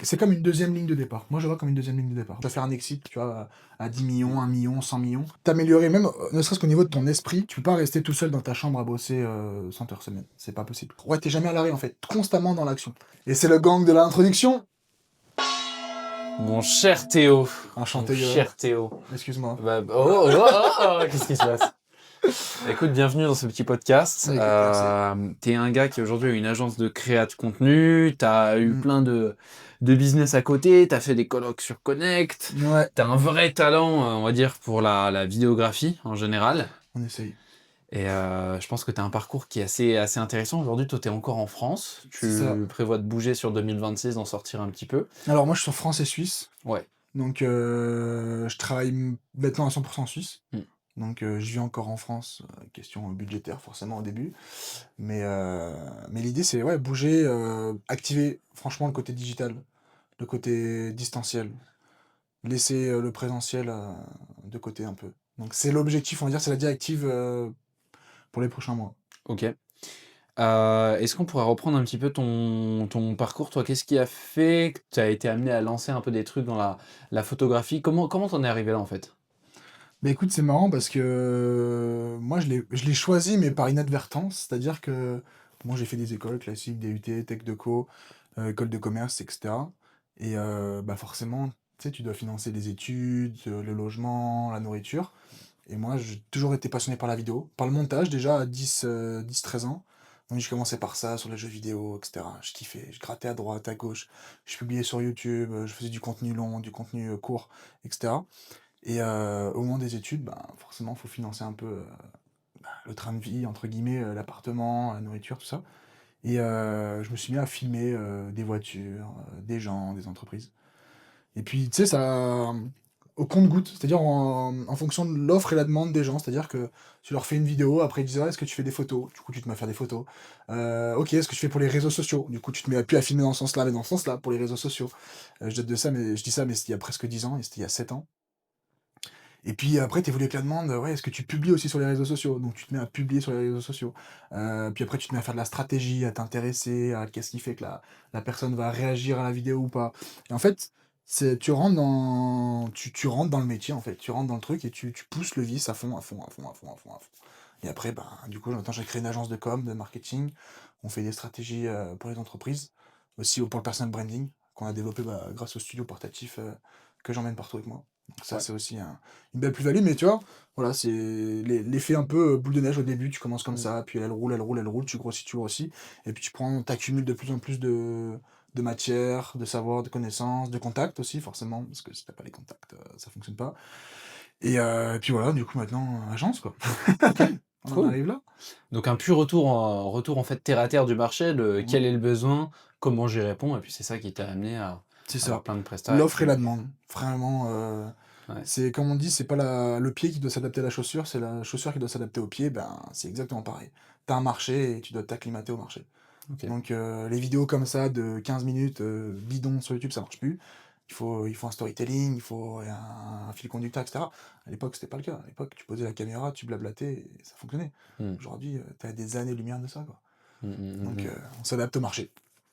C'est comme une deuxième ligne de départ. Moi, je vois comme une deuxième ligne de départ. Tu vas faire un exit, tu vois, à 10 millions, 1 million, 100 millions. T'améliorer même, ne serait-ce qu'au niveau de ton esprit, tu peux pas rester tout seul dans ta chambre à bosser 100 heures semaine. C'est pas possible. Ouais, t'es jamais à l'arrêt, en fait. Constamment dans l'action. Et c'est le gang de l'introduction. Mon cher Théo. Enchanté, Mon cher Théo. excuse-moi. Qu'est-ce qui se passe? Écoute, bienvenue dans ce petit podcast. Écoute, merci. T'es un gars qui aujourd'hui a une agence de créa de contenu, t'as eu plein de business à côté, t'as fait des colloques sur Connect, Ouais, t'as un vrai talent, on va dire, pour la vidéographie en général. on essaye. Et je pense que t'as un parcours qui est assez intéressant. Aujourd'hui, toi, t'es encore en France. C'est ça. Tu prévois de bouger sur 2026, d'en sortir un petit peu. Alors, moi, je suis sur France et Suisse. Ouais. Donc, je travaille maintenant à 100% en Suisse. Mm. Donc, je vis encore en France. Question budgétaire, forcément, au début. Mais l'idée, c'est ouais, bouger, activer franchement le côté digital, le côté distanciel. Laisser le présentiel de côté un peu. Donc, c'est l'objectif, on va dire, c'est la directive pour les prochains mois. Ok. Est-ce qu'on pourrait reprendre un petit peu ton parcours, toi? Qu'est-ce qui a fait que tu as été amené à lancer un peu des trucs dans la photographie? Comment t'en es arrivé là, en fait? Mais écoute, c'est marrant parce que moi, je l'ai choisi, mais par inadvertance. C'est-à-dire que moi, j'ai fait des écoles classiques, DUT, Tech de Co, école de commerce, etc. Et bah forcément, tu sais, tu dois financer les études, le logement, la nourriture. Et moi, j'ai toujours été passionné par la vidéo, par le montage déjà à 13 ans. Donc j'ai commencé par ça, sur les jeux vidéo, etc. Je kiffais, je grattais à droite, à gauche. Je publiais sur YouTube, je faisais du contenu long, du contenu court, etc. Et au moment des études, ben, forcément, il faut financer un peu le train de vie, entre guillemets, l'appartement, la nourriture, tout ça. Et je me suis mis à filmer des voitures, des gens, des entreprises. Et puis, tu sais, ça, au compte-goutte, c'est-à-dire en fonction de l'offre et la demande des gens. C'est-à-dire que tu leur fais une vidéo, après ils disent, ah, est-ce que tu fais des photos? Du coup, tu te mets à faire des photos. Ok, est-ce que tu fais pour les réseaux sociaux? Du coup, tu te mets plus à filmer dans ce sens-là, mais dans ce sens-là, pour les réseaux sociaux. Je dis ça, mais c'était il y a presque 10 ans, et c'était il y a 7 ans. Et puis après, tu évolues avec la demande, ouais, est-ce que tu publies aussi sur les réseaux sociaux? Donc tu te mets à publier sur les réseaux sociaux. Puis après, tu te mets à faire de la stratégie, à t'intéresser à qu'est-ce qui fait que la personne va réagir à la vidéo ou pas. Et en fait, tu rentres dans le métier, en fait. Tu rentres dans le truc et tu pousses le vice à fond, à fond, à fond, à fond, à fond, à fond. Et après, ben, du coup, maintenant, j'ai créé une agence de com, de marketing. On fait des stratégies pour les entreprises, aussi pour le personal branding, qu'on a développé bah, grâce au studio portatif que j'emmène partout avec moi. Donc ça, Ouais. c'est aussi une belle plus-value, mais tu vois, voilà, c'est l'effet un peu boule de neige au début, tu commences comme Mm. ça, puis elle roule, elle roule, elle roule, tu grossis, et puis t'accumules de plus en plus de matière, de savoir, de connaissances, de contacts aussi, forcément, parce que si t'as pas les contacts, ça fonctionne pas. Et puis voilà, du coup, maintenant, agence, quoi. Ok, On en cool. arrive là. Donc un pur retour en fait terre à terre du marché, Mhm. quel est le besoin, comment j'y réponds, et puis c'est ça qui t'a amené à C'est avoir ça. plein de prestats. Et L'offre et puis, la demande. Vraiment, ouais. c'est comme on dit, c'est pas le pied qui doit s'adapter à la chaussure, c'est la chaussure qui doit s'adapter au pied. Ben, c'est exactement pareil. T'as un marché et tu dois t'acclimater au marché. Ok. Donc, les vidéos comme ça de 15 minutes, bidon sur YouTube, ça marche plus. Il faut un storytelling, il faut un fil conducteur, etc. À l'époque, c'était pas le cas. À l'époque, tu posais la caméra, tu blablatais et ça fonctionnait. Mm. Aujourd'hui, t'as des années-lumière de ça, quoi. Mm, mm, mm, Donc, mm. on s'adapte au marché.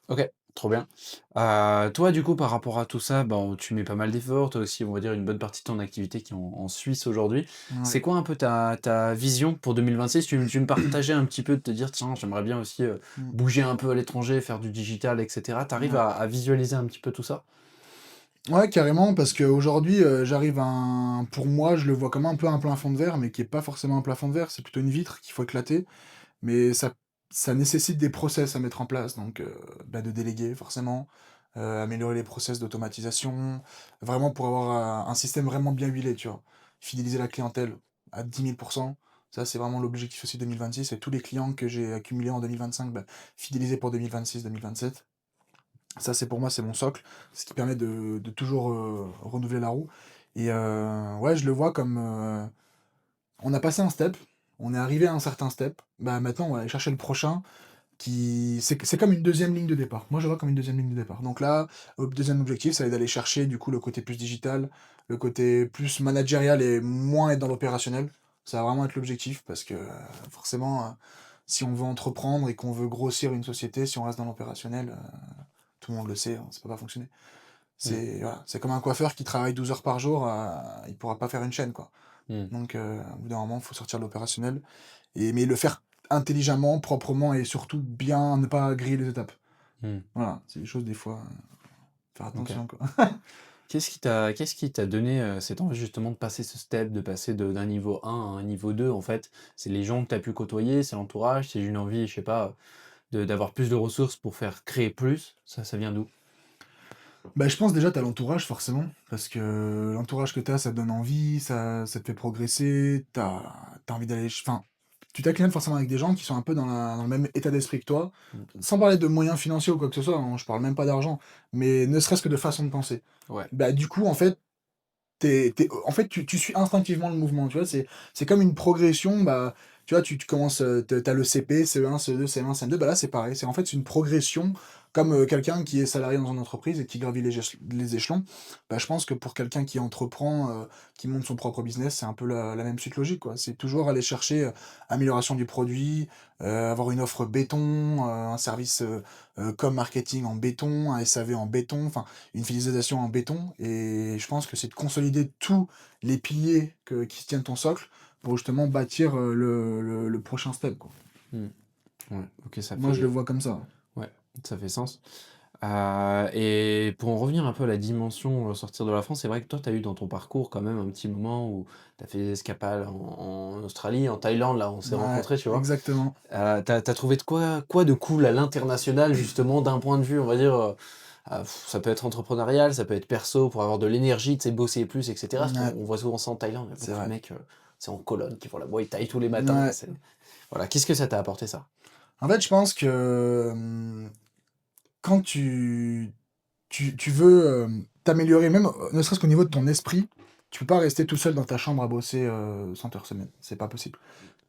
Ok, trop bien. Toi, du coup, par rapport à tout ça, bon, tu mets pas mal d'efforts, toi aussi, on va dire, une bonne partie de ton activité qui est en Suisse aujourd'hui. C'est Ouais. quoi un peu ta vision pour 2026? Tu me partageais un petit peu de te dire, tiens, j'aimerais bien aussi Mm. bouger un peu à l'étranger, faire du digital, etc. T'arrives Ouais. à visualiser un petit peu tout ça? Ouais, carrément, parce qu'aujourd'hui, j'arrive à pour moi, je le vois comme un peu un plafond de verre, mais qui est pas forcément un plafond de verre, c'est plutôt une vitre qu'il faut éclater. Mais ça nécessite des process à mettre en place, donc bah, de déléguer forcément, améliorer les process d'automatisation, vraiment pour avoir un système vraiment bien huilé, tu vois. Fidéliser la clientèle à 10 000%, ça c'est vraiment l'objectif aussi 2026, et tous les clients que j'ai accumulés en 2025, bah, fidéliser pour 2026-2027. Ça, c'est pour moi, c'est mon socle, ce qui permet de toujours renouveler la roue. Et ouais, je le vois comme on a passé un step, on est arrivé à un certain step, bah maintenant on va aller chercher le prochain c'est comme une deuxième ligne de départ. Moi, je le vois comme une deuxième ligne de départ. Donc là, deuxième objectif, ça va être d'aller chercher du coup le côté plus digital, le côté plus managérial et moins être dans l'opérationnel. Ça va vraiment être l'objectif parce que forcément, si on veut entreprendre et qu'on veut grossir une société, si on reste dans l'opérationnel, tout le monde le sait, hein, ça peut pas fonctionner. Mmh. Voilà, c'est comme un coiffeur qui travaille 12 heures par jour, il pourra pas faire une chaîne, quoi. Mmh. Donc, au bout d'un moment, il faut sortir de l'opérationnel, mais le faire intelligemment, proprement et surtout bien, ne pas griller les étapes. Mmh. Voilà, c'est des choses des fois, faire OK. attention, quoi. Qu'est-ce qui t'a donné, cette envie justement de passer ce step, de passer d'un niveau 1 à un niveau 2 en fait? C'est les gens que tu as pu côtoyer, c'est l'entourage, c'est une envie, je sais pas, d'avoir plus de ressources pour faire créer plus? Ça vient d'où? Bah, je pense déjà tu as l'entourage forcément, parce que l'entourage que tu as, ça te donne envie, ça te fait progresser, tu as envie d'aller enfin, tu t'inclines forcément avec des gens qui sont un peu dans le même état d'esprit que toi, Mmh. sans parler de moyens financiers ou quoi que ce soit, hein, je parle même pas d'argent, mais ne serait-ce que de façon de penser. Ouais. Bah, du coup, en fait, en fait, tu suis instinctivement le mouvement, tu vois? C'est comme une progression, bah, tu vois, tu commences, tu as le CP, CE1, CE2, CM1, CM2, bah, là, c'est pareil. C'est une progression comme, quelqu'un qui est salarié dans une entreprise et qui gravit les échelons. Bah, je pense que pour quelqu'un qui entreprend, qui monte son propre business, c'est un peu la même suite logique, quoi. C'est toujours aller chercher, amélioration du produit, avoir une offre béton, un service, com marketing en béton, un SAV en béton, enfin une fidélisation en béton et je pense que c'est de consolider tous les piliers qui tiennent ton socle pour justement bâtir, le prochain step, quoi. Mmh. Ouais, OK, Moi, je le vois comme ça. ouais, ça fait sens. Et pour en revenir un peu à la dimension, sortir de la France, c'est vrai que toi, tu as eu dans ton parcours quand même un petit moment où tu as fait des escapades en Australie, en Thaïlande, là, on s'est Ouais, rencontrés, tu vois? exactement. Tu as trouvé de quoi de cool à l'international justement d'un point de vue, on va dire, ça peut être entrepreneurial, ça peut être perso pour avoir de l'énergie, tu sais, bosser plus et cetera? Parce qu'on Ouais, on voit souvent ça en Thaïlande, il y a c'est beaucoup de vrai. mecs, c'est en colonne qui font la Muay Thai tous les matins, Ouais. c'est voilà, qu'est-ce que ça t'a apporté ça? En fait, je pense que, quand tu veux, t'améliorer même, ne serait-ce qu'au niveau de ton esprit, tu peux pas rester tout seul dans ta chambre à bosser, 100 heures semaine. C'est pas possible.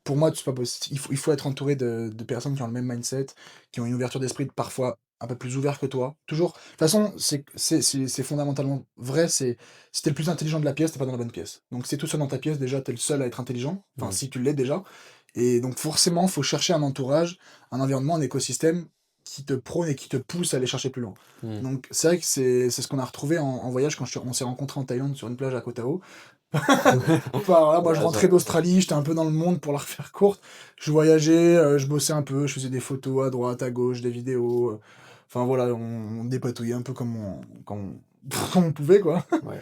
Pour moi, c'est pas possi il faut être entouré de personnes qui ont le même mindset, qui ont une ouverture d'esprit parfois un peu plus ouvert que toi. Toujours de toute façon, c'est fondamentalement vrai, si tu le plus intelligent de la pièce, t'es pas dans la bonne pièce. Donc si tu tout seul dans ta pièce, déjà, t'es le seul à être intelligent, enfin Mmh. si tu l'es déjà et donc forcément, faut chercher un entourage, un environnement, un écosystème qui te prône et qui te pousse à aller chercher plus loin. Mmh. Donc c'est vrai que c'est ce qu'on a retrouvé en voyage quand on s'est rencontrés en Thaïlande sur une plage à Koh Tao. Enfin, alors là, moi, je Ouais, rentrais d'Australie, j'étais un peu dans le monde pour la refaire courte. Je voyageais, je bossais un peu, je faisais des photos à droite, à gauche, des vidéos. Enfin voilà, on dépatouillait un peu comme on pouvait, quoi. ouais.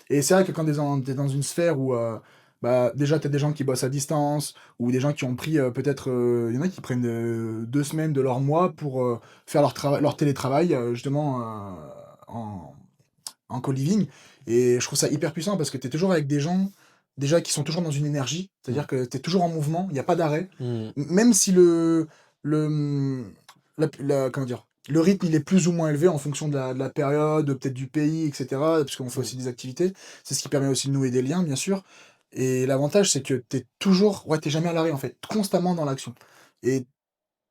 Et c'est vrai que quand t'es dans une sphère où bah, déjà t'as des gens qui bossent à distance, ou des gens qui ont pris peut-être. Il y en a qui prennent 2 semaines de leur mois pour faire leur télétravail, justement, en, en co-living. Et je trouve ça hyper puissant parce que tu es toujours avec des gens, déjà, qui sont toujours dans une énergie. Mmh. C'est-à-dire que tu es toujours en mouvement, il n'y a pas d'arrêt. Mmh. Même si le, comment dire, le rythme il est plus ou moins élevé en fonction de la période, peut-être du pays, etc. Parce qu'on fait Mmh. aussi des activités. C'est ce qui permet aussi de nouer des liens, bien sûr. Et l'avantage, c'est que tu es toujours, ouais, t'es jamais à l'arrêt en fait, constamment dans l'action. Et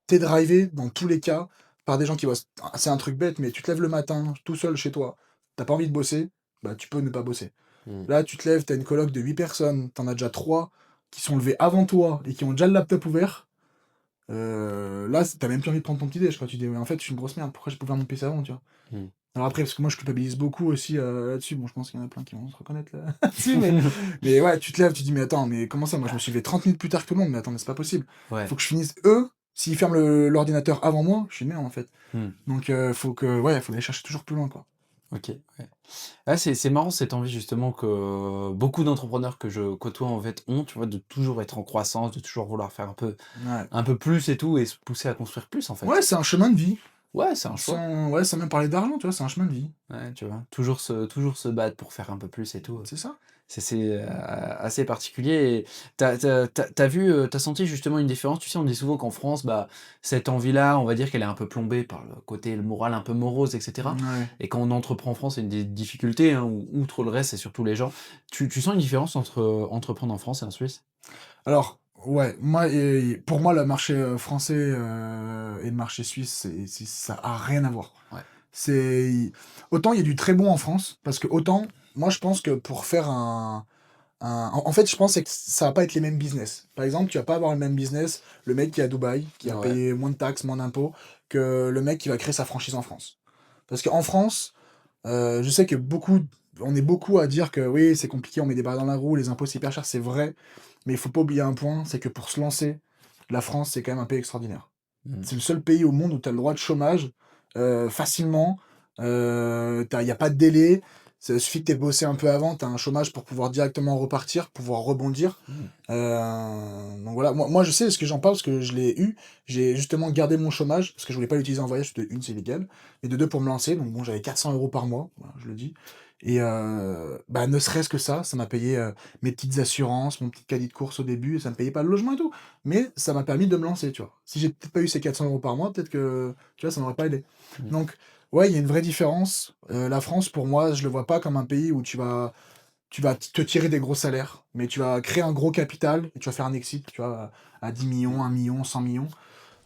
t'es drivé dans tous les cas par des gens qui bossent. C'est un truc bête, mais tu te lèves le matin tout seul chez toi, t'as pas envie de bosser, bah tu peux ne pas bosser. Mmh. Là, tu te lèves, t'as une coloc de 8 personnes, t'en as déjà 3 qui sont levés avant toi et qui ont déjà le laptop ouvert. Là, t'as même plus envie de prendre ton petit déj, je crois. Tu dis, mais en fait, je suis une grosse merde, pourquoi j'ai pas ouvert mon PC avant, tu vois. Mmh. Alors après, parce que moi, je culpabilise beaucoup aussi là-dessus. Bon, je pense qu'il y en a plein qui vont se reconnaître là-dessus, mais ouais, tu te lèves, tu te dis, mais attends, mais comment ça? Moi, je me suis levé 30 minutes plus tard que tout le monde, mais attends, mais c'est pas possible. Ouais. Faut que je finisse eux. S'ils ferment l'ordinateur avant moi, je suis une merde en fait. Mmh. Donc, faut aller chercher toujours plus loin, quoi. OK, ouais. Ah, c'est marrant cette envie justement que beaucoup d'entrepreneurs que je côtoie en fait ont, tu vois? De toujours être en croissance, de toujours vouloir faire Ouais. un peu plus et tout et se pousser à construire plus en Ouais, fait. c'est un chemin de vie. Ouais, c'est un choix. Sans même parler d'argent, tu vois, c'est un chemin de vie. Ouais, tu vois? Toujours se battre pour faire un peu plus et tout, C'est ça. c'est assez particulier et tu as vu, tu senti justement une différence? Tu sais, on dit souvent qu'en France, bah, cette envie-là, on va dire qu'elle est un peu plombée par le moral un peu morose et cetera Ouais. et quand on entreprend en France, c'est une des difficultés, hein, outre le reste, c'est surtout les gens. Tu sens une différence entre, entreprendre en France et en Suisse? Alors, ouais, moi et pour moi, le marché, français, et le marché suisse, ça a rien à voir. Ouais. C'est autant il y a du très bon en France, parce que autant, moi, je pense que pour faire en fait, je pense c'est que ça va pas être les mêmes business. Par exemple, tu vas pas avoir le même business, le mec qui est à Dubaï, qui a Ouais. payé moins de taxes, moins d'impôts, que le mec qui va créer sa franchise en France. Parce qu'en France, je sais que on est beaucoup à dire que oui, c'est compliqué, on met des barres dans la roue, les impôts c'est hyper cher, c'est vrai. Mais il faut pas oublier un point, c'est que pour se lancer, la France, c'est quand même un pays extraordinaire. Mmh. C'est le seul pays au monde où tu as le droit de chômage facilement. Il n'y a pas de délai. Ça suffit que tu aies bossé un peu avant, tu as un chômage pour pouvoir directement repartir, pouvoir rebondir. Mmh. Donc voilà, moi je sais ce que j'en parle parce que je l'ai eu. J'ai justement gardé mon chômage parce que je voulais pas l'utiliser en voyage, de une, c'est illégal, et de deux, pour me lancer. Donc bon, j'avais 400 € par mois, voilà, je le dis. Et bah, ne serait-ce que ça m'a payé mes petites assurances, mon petit caddie de course au début, et ça me payait pas le logement et tout. Mais ça m'a permis de me lancer, tu vois. Si j'ai peut-être pas eu ces 400 € par mois, peut-être que, tu vois, ça m'aurait pas aidé. Mmh. Donc, ouais, il y a une vraie différence. La France, pour moi, je le vois pas comme un pays où tu vas te tirer des gros salaires, mais tu vas créer un gros capital et tu vas faire un exit, tu vois, à 10 millions, 1 million, 100 millions.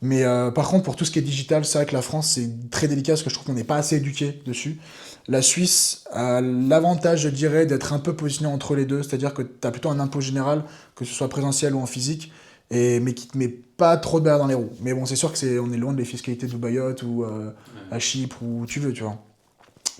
Mais par contre, pour tout ce qui est digital, c'est vrai que la France, c'est très délicat parce que je trouve qu'on n'est pas assez éduqué dessus. La Suisse a l'avantage, je dirais, d'être un peu positionné entre les deux, c'est-à-dire que tu as plutôt un impôt général, que ce soit présentiel ou en physique, mais qui te met pas trop de barres dans les roues. Mais bon, c'est sûr que on est loin de les fiscalités de Mayotte ou Ouais. à Chypre ou où tu veux, tu vois.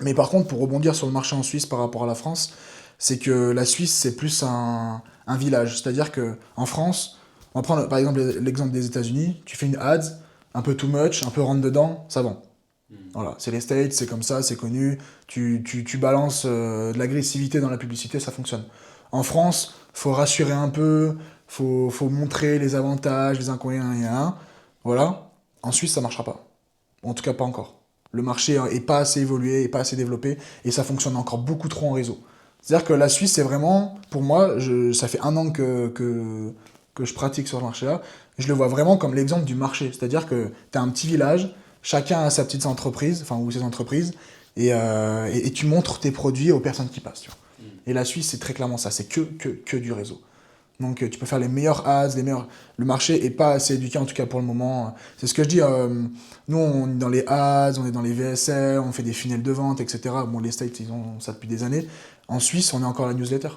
Mais par contre, pour rebondir sur le marché en Suisse par rapport à la France, c'est que la Suisse, c'est plus un village. C'est-à-dire que en France, on va prendre par exemple l'exemple des États-Unis, tu fais une ads, un peu too much, un peu rentre dedans, ça vend. Mmh. Voilà, c'est les States, c'est comme ça, c'est connu. Tu balances de l'agressivité dans la publicité, ça fonctionne. En France, faut rassurer un peu, faut montrer les avantages, les inconvénients, voilà. En Suisse, ça marchera pas. En tout cas, pas encore. Le marché est pas assez évolué, est pas assez développé, et ça fonctionne encore beaucoup trop en réseau. C'est-à-dire que la Suisse, c'est vraiment, pour moi, ça fait un an que je pratique sur ce marché-là, je le vois vraiment comme l'exemple du marché. C'est-à-dire que tu as un petit village, chacun a sa petite entreprise, enfin, ou ses entreprises, et tu montres tes produits aux personnes qui passent. Tu vois. Mmh. Et la Suisse, c'est très clairement ça, c'est que du réseau. Donc tu peux faire les meilleurs ads, les meilleurs. Le marché est pas assez éduqué en tout cas pour le moment. C'est ce que je dis. Nous on est dans les ads, on est dans les VSL, on fait des funnels de vente, etc. Bon les States ils ont ça depuis des années. En Suisse on est encore à la newsletter.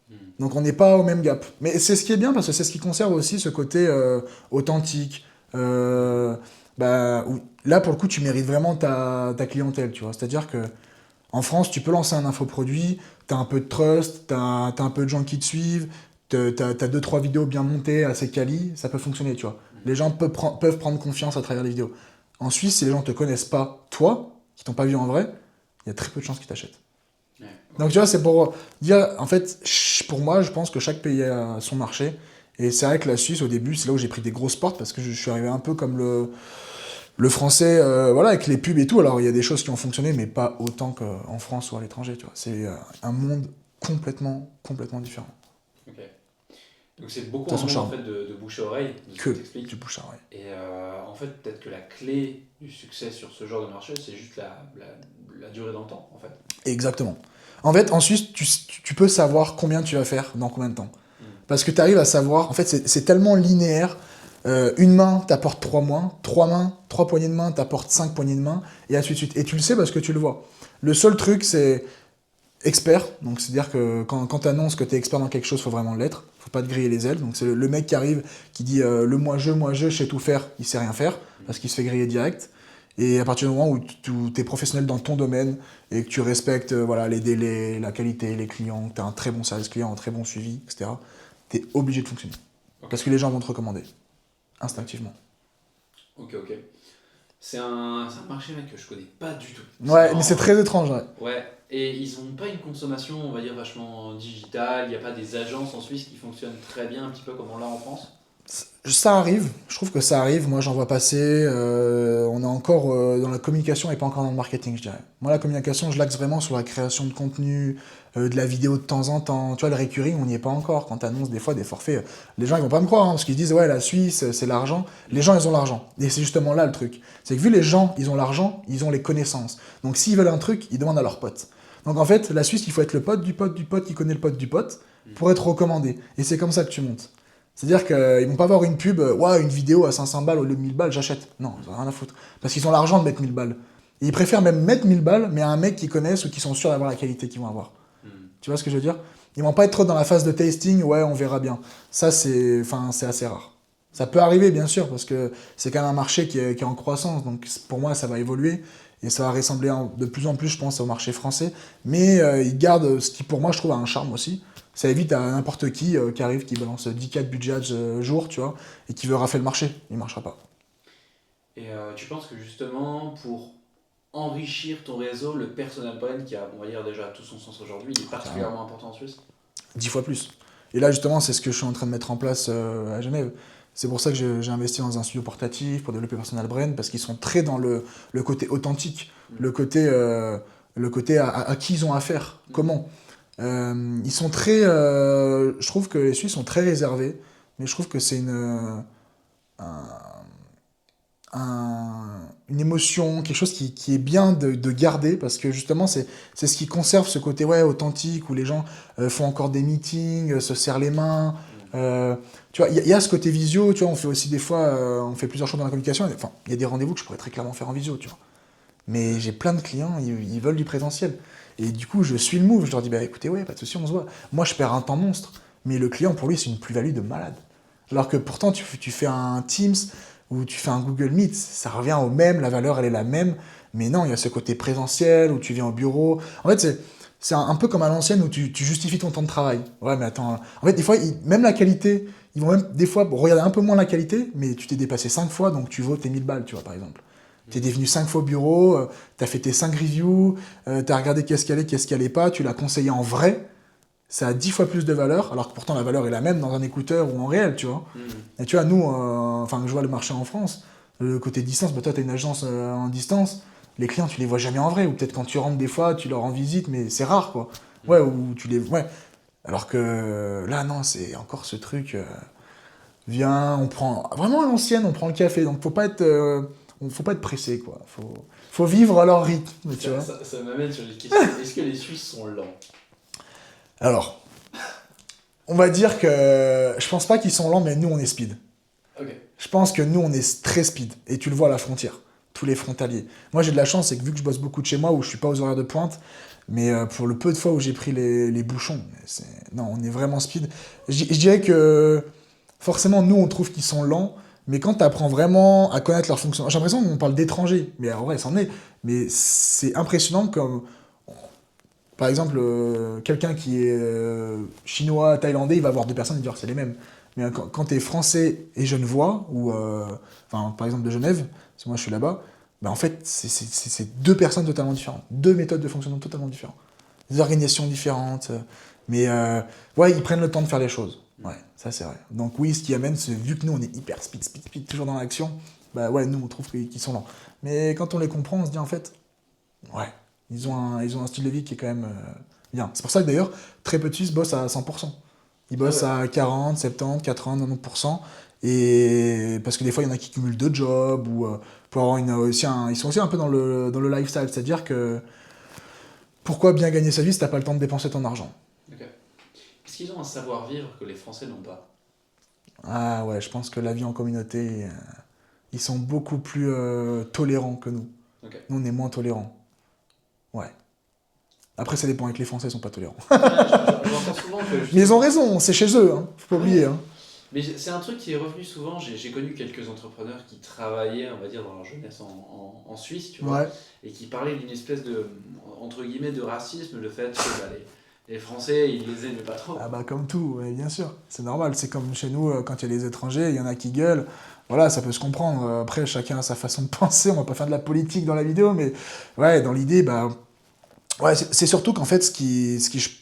Mmh. Donc on n'est pas au même gap. Mais c'est ce qui est bien parce que c'est ce qui conserve aussi ce côté authentique. Là pour le coup tu mérites vraiment ta clientèle, tu vois. C'est-à-dire que en France, tu peux lancer un infoproduit, tu as un peu de trust, tu as, un peu de gens qui te suivent, tu as 2-3 vidéos bien montées, assez quali, ça peut fonctionner, tu vois. Les gens peuvent prendre confiance à travers les vidéos. En Suisse, si les gens te connaissent pas, toi, qui t'ont pas vu en vrai, il y a très peu de chances qu'ils t'achètent. Ouais. Donc tu vois, c'est pour dire, en fait, pour moi, je pense que chaque pays a son marché. Et c'est vrai que la Suisse, au début, c'est là où j'ai pris des grosses portes parce que je suis arrivé un peu comme le français, voilà, avec les pubs et tout. Alors, il y a des choses qui ont fonctionné, mais pas autant qu'en France ou à l'étranger, tu vois. C'est un monde complètement différent. OK. Donc c'est beaucoup Ça a un son monde en charme. fait de bouche à oreille, de ce que Que tu expliques. du bouche à oreille. Et en fait, peut-être que la clé du succès sur ce genre de marché, c'est juste la durée dans le temps, en fait. Exactement. En fait, en Suisse, tu peux savoir combien tu vas faire dans combien de temps. Mmh. Parce que tu arrives à savoir, en fait, c'est tellement linéaire. Une main t'apporte 3 mains, 3 poignées de main t'apportent 5 poignées de main, et ainsi de suite. Et tu le sais parce que tu le vois. Le seul truc, c'est expert. Donc, c'est-à-dire que quand tu annonces que tu es expert dans quelque chose, faut vraiment l'être. Faut pas te griller les ailes. Donc, c'est le mec qui arrive, qui dit le moi je sais tout faire, il sait rien faire, parce qu'il se fait griller direct. Et à partir du moment où tu es professionnel dans ton domaine et que tu respectes voilà, les délais, la qualité, les clients, que tu as un très bon service client, un très bon suivi, etc., tu es obligé de fonctionner. Ok. Parce que les gens vont te recommander, instinctivement. Ok, ok. C'est un marché, mec, que je connais pas du tout. C'est Ouais, mais c'est marrant, hein. très étrange, ouais. Ouais, et ils ont pas une consommation, on va dire, vachement digitale. Il n'y a pas des agences en Suisse qui fonctionnent très bien, un petit peu comme on l'a en France. Ça arrive, je trouve que ça arrive, moi j'en vois passer, on est encore dans la communication et pas encore dans le marketing, je dirais. Moi la communication, je l'axe vraiment sur la création de contenu, de la vidéo de temps en temps, tu vois le recurring, on n'y est pas encore, quand tu annonces des fois des forfaits, les gens ils vont pas me croire, hein, parce qu'ils disent ouais la Suisse c'est l'argent, les gens ils ont l'argent, et c'est justement là le truc, c'est que vu les gens ils ont l'argent, ils ont les connaissantes, donc s'ils veulent un truc, ils demandent à leurs potes. Donc en fait, la Suisse, il faut être le pote du pote du pote qui connaît le pote du pote pour être recommandé, et c'est comme ça que tu montes. C'est-à-dire qu'ils vont pas avoir une pub, ouais, une vidéo à 500 balles au lieu de 1000 balles, j'achète. Non, ils ont rien à foutre. Parce qu'ils ont l'argent de mettre 1000 balles. Et ils préfèrent même mettre 1000 balles, mais à un mec qu'ils connaissent ou qui sont sûrs d'avoir la qualité qu'ils vont avoir. Hmm. Tu vois ce que je veux dire? Ils vont pas être trop dans la phase de tasting, ouais, on verra bien. Ça, c'est assez rare. Ça peut arriver, bien sûr, parce que c'est quand même un marché qui est en croissance, donc pour moi, ça va évoluer. et ça va ressembler de plus en plus, je pense, au marché français. Mais ils gardent ce qui, pour moi, je trouve, a un charme aussi. Ça évite à n'importe qui arrive, qui balance 10K de budget jour, tu vois, et qui veut rafler le marché. Il marchera pas. Et tu penses que justement, pour enrichir ton réseau, le personal brand, qui a, on va dire, déjà tout son sens aujourd'hui, il est Carrément. particulièrement important en Suisse? 10 fois plus. Et là, justement, c'est ce que je suis en train de mettre en place à Genève. C'est pour ça que j'ai investi dans un studio portatif pour développer Personal Brand, parce qu'ils sont très dans le côté authentique, Mm. le côté à qui ils ont affaire, comment. Ils sont très. Je trouve que les Suisses sont très réservés, mais je trouve que c'est un- une émotion, quelque chose qui est bien de garder, parce que justement, c'est ce qui conserve ce côté ouais, authentique, où les gens font encore des meetings, se serrent les mains. euh, Tu vois, il y a ce côté visio, tu vois, on fait aussi des fois, on fait plusieurs choses dans la communication. Enfin, il y a des rendez-vous que je pourrais très clairement faire en visio, tu vois. Mais j'ai plein de clients, ils veulent du présentiel. Et du coup, je suis le move, je leur dis, bah écoutez, ouais, pas de souci, on se voit. Moi, je perds un temps monstre, mais le client, pour lui, c'est une plus-value de malade. Alors que pourtant, tu fais un Teams ou tu fais un Google Meet, ça revient au même, la valeur, elle est la même. Mais non, il y a ce côté présentiel où tu viens au bureau. En fait, c'est un peu comme à l'ancienne où tu justifies ton temps de travail. Ouais, mais attends. En fait, des fois, même la qualité, ils vont même des fois regarder un peu moins la qualité, mais tu t'es dépassé 5 fois, donc tu vaux tes 1000 balles, tu vois, par exemple. T'es venu 5 fois au bureau, t'as fait tes 5 reviews, t'as regardé qu'est-ce qu'il y allait, qu'est-ce qu'il n'y allait pas, tu l'as conseillé en vrai, ça a 10 fois plus de valeur, alors que pourtant la valeur est la même dans un écouteur ou en réel, tu vois. Mm. Et tu vois, nous, enfin, je vois le marché en France, le côté distance, bah, toi, t'as une agence en distance, les clients, tu les vois jamais en vrai, ou peut-être quand tu rentres des fois, tu leur rends visite, mais c'est rare, quoi. Ouais, ou tu les. Ouais. Alors que là, non, c'est encore ce truc. Viens, on prend. Vraiment à l'ancienne, on prend le café, donc faut pas être pressé, quoi. Faut vivre à leur rythme, tu Ça, vois. ça, ça m'amène sur une question. Est-ce que les Suisses sont lents? Alors, on va dire que je pense pas qu'ils sont lents, mais nous, on est speed. Ok. Je pense que nous, on est très speed. Et tu le vois à la frontière. Tous les frontaliers. Moi, j'ai de la chance, c'est que vu que je bosse beaucoup de chez moi, où je suis pas aux horaires de pointe, mais pour le peu de fois où j'ai pris les bouchons, non, on est vraiment speed. Je dirais que forcément, nous, on trouve qu'ils sont lents, mais quand tu apprends vraiment à connaître leur fonctionnement, j'ai l'impression qu'on parle d'étrangers, mais en vrai, c'en est. Mais c'est impressionnant comme, par exemple, quelqu'un qui est chinois, thaïlandais, il va voir deux personnes et dire que c'est les mêmes. Mais quand tu es français et genevois, ou enfin, par exemple de Genève, parce que moi je suis là-bas, bah, en fait, c'est deux personnes totalement différentes. Deux méthodes de fonctionnement totalement différentes. Des organisations différentes. Mais ouais, ils prennent le temps de faire les choses. Ouais, ça c'est vrai. Donc oui, ce qui amène, c'est vu que nous on est hyper speed, speed, speed, toujours dans l'action, bah ouais, nous on trouve qu'ils sont lents. Mais quand on les comprend, on se dit en fait, ouais, ils ont un style de vie qui est quand même bien. C'est pour ça que d'ailleurs, très peu de Suisses bossent à 100%. Ils Ah bossent ouais. à 40, 70, 80, 90%. Et parce que des fois, il y en a qui cumulent deux jobs ou pour avoir ils sont aussi un peu dans le lifestyle. C'est-à-dire que pourquoi bien gagner sa vie si t'as pas le temps de dépenser ton argent? Ok. Est-ce qu'ils ont un savoir-vivre que les Français n'ont pas? Ah ouais, je pense que la vie en communauté, ils sont beaucoup plus tolérants que nous. Ok. Nous, on est moins tolérants. Ouais. Après, ça dépend avec les Français, ils sont pas tolérants. Ouais, j'entends souvent que Mais ils ont justement. raison, c'est chez eux, hein. Faut pas oublier, Ouais. hein. Mais c'est un truc qui est revenu souvent. J'ai connu quelques entrepreneurs qui travaillaient, on va dire, dans leur jeunesse en Suisse, tu vois, Ouais. et qui parlaient d'une espèce de, entre guillemets, de racisme, le fait que bah, les Français, ils les aimaient pas trop. Ah bah comme tout, ouais, bien sûr. C'est normal, c'est comme chez nous, quand il y a les étrangers, il y en a qui gueulent. Voilà, ça peut se comprendre. Après, chacun a sa façon de penser, on va pas faire de la politique dans la vidéo, mais ouais, dans l'idée, bah... Ouais, c'est surtout qu'en fait,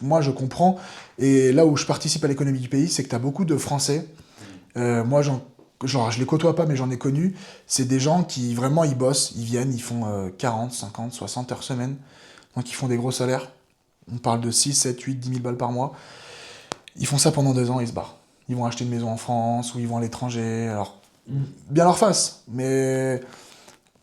moi, je comprends, et là où je participe à l'économie du pays, c'est que tu as beaucoup de Français. Mm. Moi, genre, je les côtoie pas, mais j'en ai connu. C'est des gens qui, vraiment, ils bossent, ils viennent, ils font 40, 50, 60 heures semaine. Donc, ils font des gros salaires. On parle de 6, 7, 8, 10 000 balles par mois. Ils font ça pendant 2 ans, ils se barrent. Ils vont acheter une maison en France ou ils vont à l'étranger. Alors, Mm. bien leur face. Mais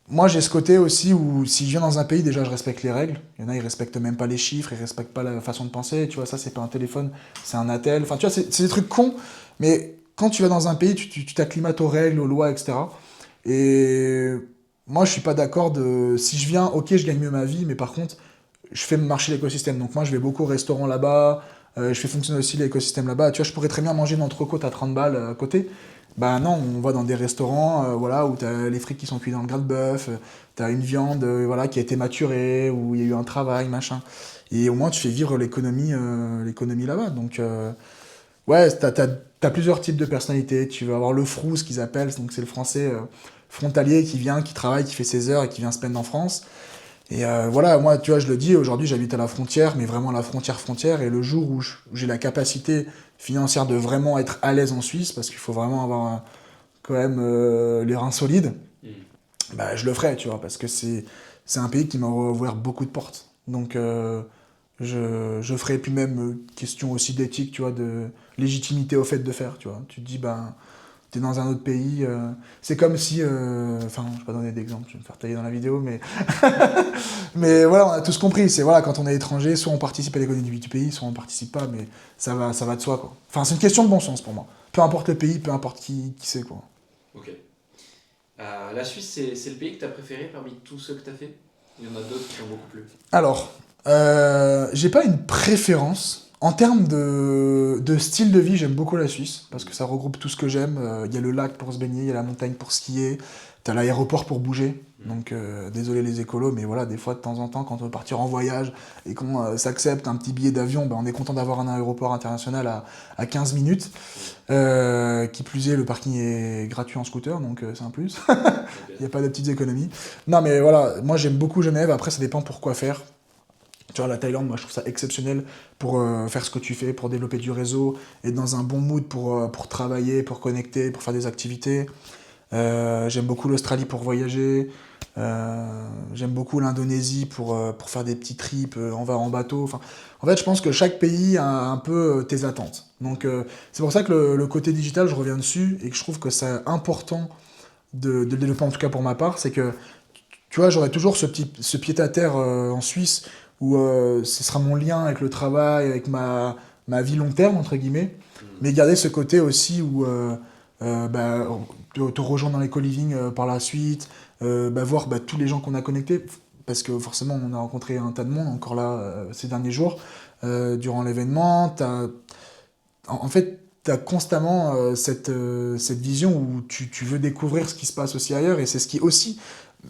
moi, j'ai ce côté aussi où si je viens dans un pays, déjà, je respecte les règles. Il y en a, ils respectent même pas les chiffres, ils respectent pas la façon de penser. Tu vois, ça, c'est pas un téléphone, c'est un attel. Enfin, tu vois, c'est des trucs cons. Mais quand tu vas dans un pays, tu t'acclimates aux règles, aux lois, etc. Et moi, je suis pas d'accord de. Si je viens, ok, je gagne mieux ma vie, mais par contre, je fais marcher l'écosystème. Donc moi, je vais beaucoup au restaurant là-bas, je fais fonctionner aussi l'écosystème là-bas. Tu vois, je pourrais très bien manger une entrecôte à 30 balles à côté, Bah non, on va dans des restaurants voilà, où tu as les frites qui sont cuites dans le gras de bœuf, tu as une viande voilà, qui a été maturée, où il y a eu un travail, machin. Et au moins, tu fais vivre l'économie là-bas. Donc, ouais, t'as plusieurs types de personnalités. Tu vas avoir le frou, ce qu'ils appellent, donc c'est le français frontalier qui vient, qui travaille, qui fait ses heures et qui vient se peine en France. Et voilà, moi, tu vois, je le dis, aujourd'hui, j'habite à la frontière, mais vraiment à la frontière. Et le jour où j'ai la capacité financière de vraiment être à l'aise en Suisse, parce qu'il faut vraiment avoir quand même les reins solides, Mm. bah, je le ferai, tu vois, parce que c'est un pays qui m'a ouvert beaucoup de portes. Donc, je ferai, puis même question aussi d'éthique, tu vois, de légitimité au fait de faire, tu vois. Tu te dis, ben, t'es dans un autre pays, c'est comme si, enfin, je vais pas donner d'exemple, je vais me faire tailler dans la vidéo, mais, mais voilà, on a tous compris, c'est voilà, quand on est étranger, soit on participe à l'économie du pays, soit on participe pas, mais ça va de soi, quoi. Enfin, c'est une question de bon sens pour moi. Peu importe le pays, peu importe qui c'est, quoi. Ok. La Suisse, c'est le pays que tu as préféré parmi tous ceux que tu as fait? Il y en a d'autres qui t'ont beaucoup plu. Alors, j'ai pas une préférence. En termes de style de vie, j'aime beaucoup la Suisse, parce que ça regroupe tout ce que j'aime. Il y a le lac pour se baigner, il y a la montagne pour skier, t'as l'aéroport pour bouger. Donc, désolé les écolos, mais voilà, des fois, de temps en temps, quand on veut partir en voyage et qu'on s'accepte un petit billet d'avion, ben, on est content d'avoir un aéroport international à 15 minutes. Qui plus est, le parking est gratuit en scooter, donc c'est un plus. Il n'y a pas de petites économies. Non, mais voilà, moi j'aime beaucoup Genève. Après, ça dépend pour quoi faire. Tu vois, la Thaïlande, moi je trouve ça exceptionnel pour faire ce que tu fais, pour développer du réseau, être dans un bon mood pour travailler, pour connecter, pour faire des activités. J'aime beaucoup l'Australie pour voyager. J'aime beaucoup l'Indonésie pour faire des petits trips, on va en bateau. Enfin, en fait, je pense que chaque pays a un peu tes attentes. Donc, c'est pour ça que le côté digital, je reviens dessus et que je trouve que c'est important de le développer, en tout cas pour ma part. C'est que, tu vois, j'aurai toujours ce pied-à-terre en Suisse où ce sera mon lien avec le travail, avec ma vie long terme, entre guillemets. Mais garder ce côté aussi où bah, te rejoindre dans les co-living par la suite, bah, voir bah, tous les gens qu'on a connectés, parce que forcément on a rencontré un tas de monde encore là ces derniers jours, durant l'événement. En fait, tu as constamment cette vision où tu veux découvrir ce qui se passe aussi ailleurs, et c'est ce qui aussi,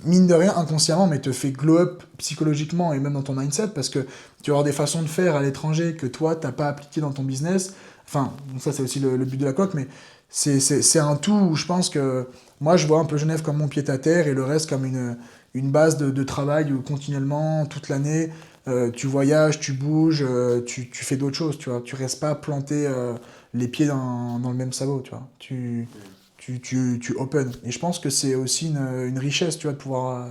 mine de rien, inconsciemment, mais te fait glow up psychologiquement et même dans ton mindset, parce que tu vas avoir des façons de faire à l'étranger que toi, t'as pas appliqué dans ton business. Enfin, bon, ça c'est aussi le but de la coque, mais c'est un tout où je pense que moi, je vois un peu Genève comme mon pied-à-terre et le reste comme une base de travail où continuellement, toute l'année, tu voyages, tu bouges, tu fais d'autres choses, tu vois. Tu restes pas planté les pieds dans le même sabot, tu vois. Tu open. Et je pense que c'est aussi une richesse, tu vois, de pouvoir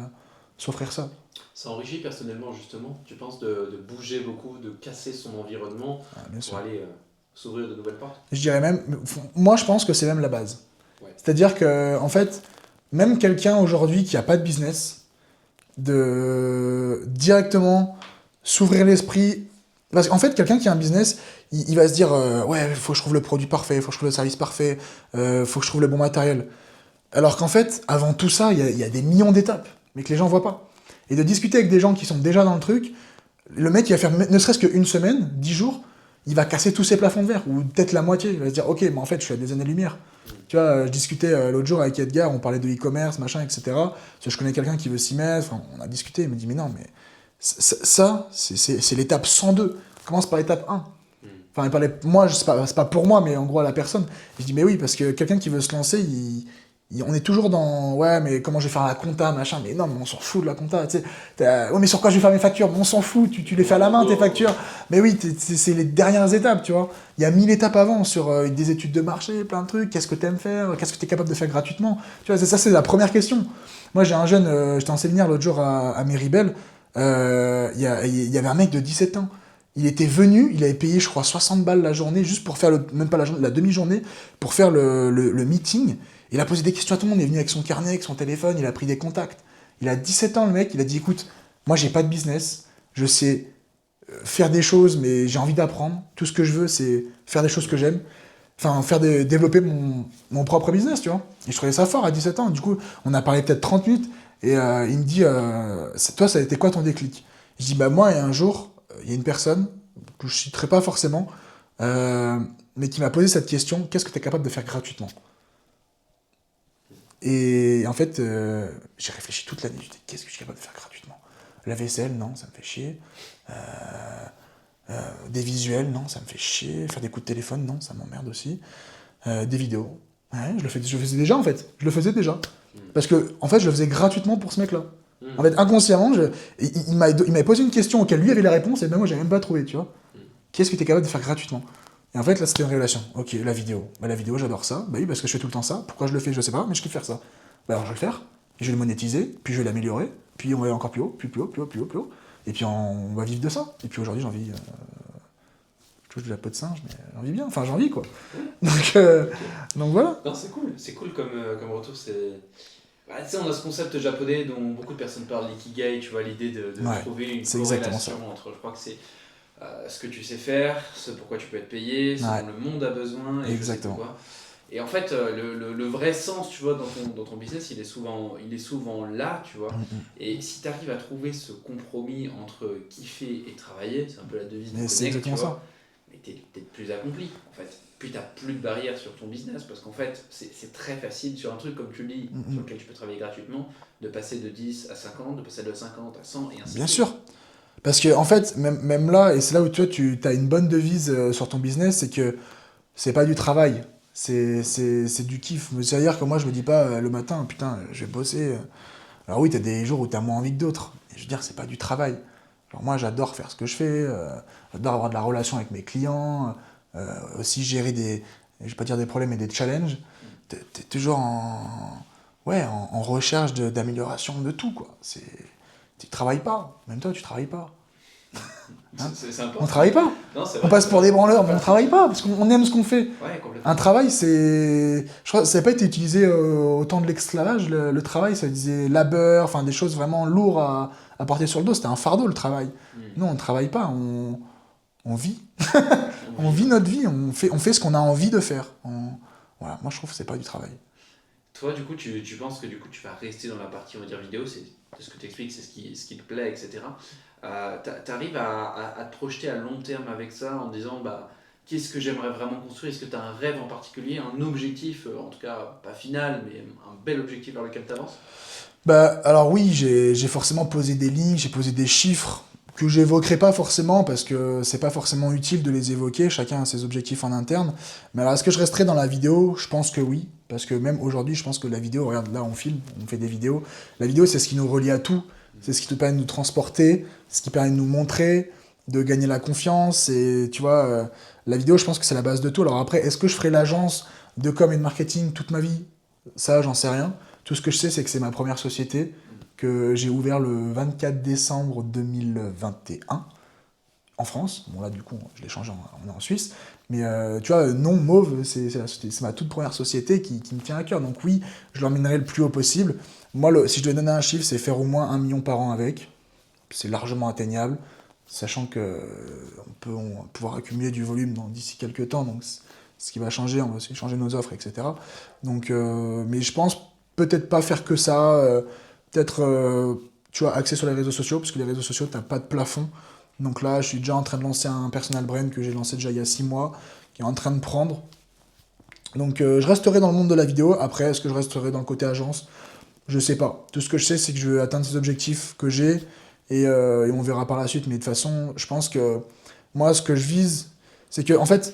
s'offrir ça. Ça enrichit personnellement, justement. Tu penses de bouger beaucoup, de casser son environnement Ah, bien pour sûr. aller s'ouvrir de nouvelles portes? Je dirais même, moi je pense que c'est même la base. Ouais. C'est-à-dire que, en fait, même quelqu'un aujourd'hui qui a pas de business, de directement s'ouvrir l'esprit. Parce qu'en fait, quelqu'un qui a un business, il va se dire ouais, il faut que je trouve le produit parfait, il faut que je trouve le service parfait, il faut que je trouve le bon matériel. Alors qu'en fait, avant tout ça, il y a des millions d'étapes, mais que les gens voient pas. Et de discuter avec des gens qui sont déjà dans le truc, le mec, il va faire ne serait-ce qu'une semaine, 10 jours, il va casser tous ses plafonds de verre, ou peut-être la moitié. Il va se dire, ok, mais en fait, je suis à des années-lumière. Tu vois, je discutais l'autre jour avec Edgar, on parlait de e-commerce, machin, etc. Parce que je connais quelqu'un qui veut s'y mettre, enfin, on a discuté, il me dit, mais non, mais ça, c'est l'étape 102. Commence par l'étape 1. Enfin, il parlait, moi, c'est pas pour moi, mais en gros à la personne. Je dis, mais oui, parce que quelqu'un qui veut se lancer, on est toujours dans, ouais, mais comment je vais faire la compta, machin. Mais non, mais on s'en fout de la compta, tu sais. Ouais, mais sur quoi je vais faire mes factures? Mais on s'en fout, tu les fais à la main, tes factures. Mais oui, c'est les dernières étapes, tu vois. Il y a 1000 étapes avant sur des études de marché, plein de trucs. Qu'est-ce que t'aimes faire? Qu'est-ce que t'es capable de faire gratuitement? Tu vois, ça, c'est la première question. Moi, j'ai un jeune, j'étais en séminaire l'autre jour à Méribel. Il y avait un mec de 17 ans. Il était venu, il avait payé, je crois, 60 balles la journée, juste pour faire même pas la journée, la demi-journée, pour faire le meeting. Il a posé des questions à tout le monde, il est venu avec son carnet, avec son téléphone, il a pris des contacts. Il a 17 ans, le mec, il a dit, écoute, moi j'ai pas de business, je sais faire des choses, mais j'ai envie d'apprendre. Tout ce que je veux, c'est faire des choses que j'aime. Enfin, développer mon propre business, tu vois. Et je trouvais ça fort à 17 ans. Du coup, on a parlé peut-être 30 minutes, et il me dit, toi, ça a été quoi ton déclic? Je dis, bah moi, et un jour, il y a une personne, que je citerai pas forcément, mais qui m'a posé cette question, qu'est-ce que tu es capable de faire gratuitement? Et en fait, j'ai réfléchi toute l'année. Je me dis, qu'est-ce que je suis capable de faire gratuitement? La vaisselle, non, ça me fait chier. Euh, des visuels, non, ça me fait chier. Faire des coups de téléphone, non, ça m'emmerde aussi. Des vidéos. Ouais, je le faisais déjà en fait. Je le faisais déjà. Parce que, en fait, je le faisais gratuitement pour ce mec-là. En fait, inconsciemment, il m'avait posé une question auquel lui avait la réponse et ben moi, j'avais même pas trouvé, tu vois. Qu'est-ce que tu es capable de faire gratuitement? Et en fait, là, c'était une révélation. Ok, la vidéo. Bah, la vidéo, j'adore ça. Bah oui, parce que je fais tout le temps ça. Pourquoi je le fais, je sais pas, mais je kiffe faire ça. Bah alors, je vais le faire. Je vais le monétiser, puis je vais l'améliorer, puis on va aller encore plus haut, puis plus haut, plus haut, plus haut, plus haut. Et puis on va vivre de ça. Et puis aujourd'hui, j'en vis. Je touche de la peau de singe, mais j'en vis bien. Enfin, j'en vis, quoi. Donc, Ok. donc voilà. Non, c'est cool comme retour. Bah, tu sais, on a ce concept japonais dont beaucoup de personnes parlent, l'ikigai, tu vois, l'idée de Ouais, trouver une c'est exactement ça. corrélation entre, je crois que c'est ce que tu sais faire, ce pourquoi tu peux être payé, ce Ouais, dont le monde a besoin et je sais plus exactement. quoi. Et en fait, le vrai sens, tu vois, dans ton business, il est souvent là, tu vois. Mm, mm. Et si tu arrives à trouver ce compromis entre kiffer et travailler, c'est un peu la devise de Mais c'est Connect, tu exactement vois, ça. mais t'es plus accompli, en fait. Puis t'as plus de barrières sur ton business, parce qu'en fait, c'est très facile sur un truc, comme tu le dis, Mm, sur mm. lequel tu peux travailler gratuitement, de passer de 10 à 50, de passer de 50 à 100, et ainsi de Bien suite. sûr. Parce que, en fait, même là, et c'est là où toi, tu as une bonne devise sur ton business, c'est que c'est pas du travail, c'est du kiff. C'est-à-dire que moi, je me dis pas le matin, putain, je vais bosser. Alors oui, t'as des jours où t'as moins envie que d'autres. Et je veux dire, c'est pas du travail. Genre moi, j'adore faire ce que je fais, j'adore avoir de la relation avec mes clients, aussi gérer des, je vais pas dire des problèmes, mais des challenges. T'es toujours ouais, en recherche d'amélioration de tout, quoi. Tu travailles pas. Même toi, tu travailles pas. Hein? C'est On important. travaille pas. Non, c'est On vrai, passe c'est pour vrai. des branleurs, mais on Pas travaille fictif. pas, parce qu'on aime ce qu'on fait. Ouais, Un complètement. travail, c'est. Je crois que ça n'a pas été utilisé au temps de l'esclavage. Le travail, ça disait labeur, enfin des choses vraiment lourdes à porter sur le dos. C'était un fardeau, le travail. Hmm. Nous, on ne travaille pas, on vit. On On vit, vit ouais. notre vie, on fait ce qu'on a envie de faire. Voilà, moi, je trouve que c'est pas du travail. Toi, du coup, tu penses que du coup, tu vas rester dans la partie, on va dire, vidéo, c'est de ce que tu expliques, c'est ce qui te plaît, etc. T'arrives à te projeter à long terme avec ça en disant, bah, qu'est-ce que j'aimerais vraiment construire? Est-ce que tu as un rêve en particulier, un objectif, en tout cas pas final, mais un bel objectif vers lequel tu avances? Bah, alors oui, j'ai forcément posé des lignes, j'ai posé des chiffres que j'évoquerai pas forcément parce que c'est pas forcément utile de les évoquer, chacun a ses objectifs en interne. Mais alors est-ce que je resterai dans la vidéo? Je pense que oui, parce que même aujourd'hui, je pense que la vidéo, regarde, là on filme, on fait des vidéos. La vidéo, c'est ce qui nous relie à tout, c'est ce qui nous permet de nous transporter, ce qui permet de nous montrer, de gagner la confiance. Et tu vois, la vidéo, je pense que c'est la base de tout. Alors après, est-ce que je ferai l'agence de com et de marketing toute ma vie? Ça, j'en sais rien. Tout ce que je sais, c'est que c'est ma première société que j'ai ouvert le 24 décembre 2021 en France. Bon, là, du coup, je l'ai changé, on est en Suisse. Mais tu vois, non, Mauve, c'est ma toute première société qui me tient à cœur. Donc oui, je l'emmènerai le plus haut possible. Moi, si je dois donner un chiffre, c'est faire au moins 1 million par an avec. C'est largement atteignable, sachant que on va pouvoir accumuler du volume d'ici quelques temps. Donc ce qui va changer, on va aussi changer nos offres, etc. Donc, mais je pense peut-être pas faire que ça. Peut-être, tu vois, axé sur les réseaux sociaux, parce que les réseaux sociaux, t'as pas de plafond. Donc là, je suis déjà en train de lancer un personal brand que j'ai lancé déjà il y a 6 mois, qui est en train de prendre. Donc je resterai dans le monde de la vidéo. Après, est-ce que je resterai dans le côté agence? Je sais pas. Tout ce que je sais, c'est que je veux atteindre ces objectifs que j'ai et on verra par la suite. Mais de toute façon, je pense que moi, ce que je vise, c'est que, en fait,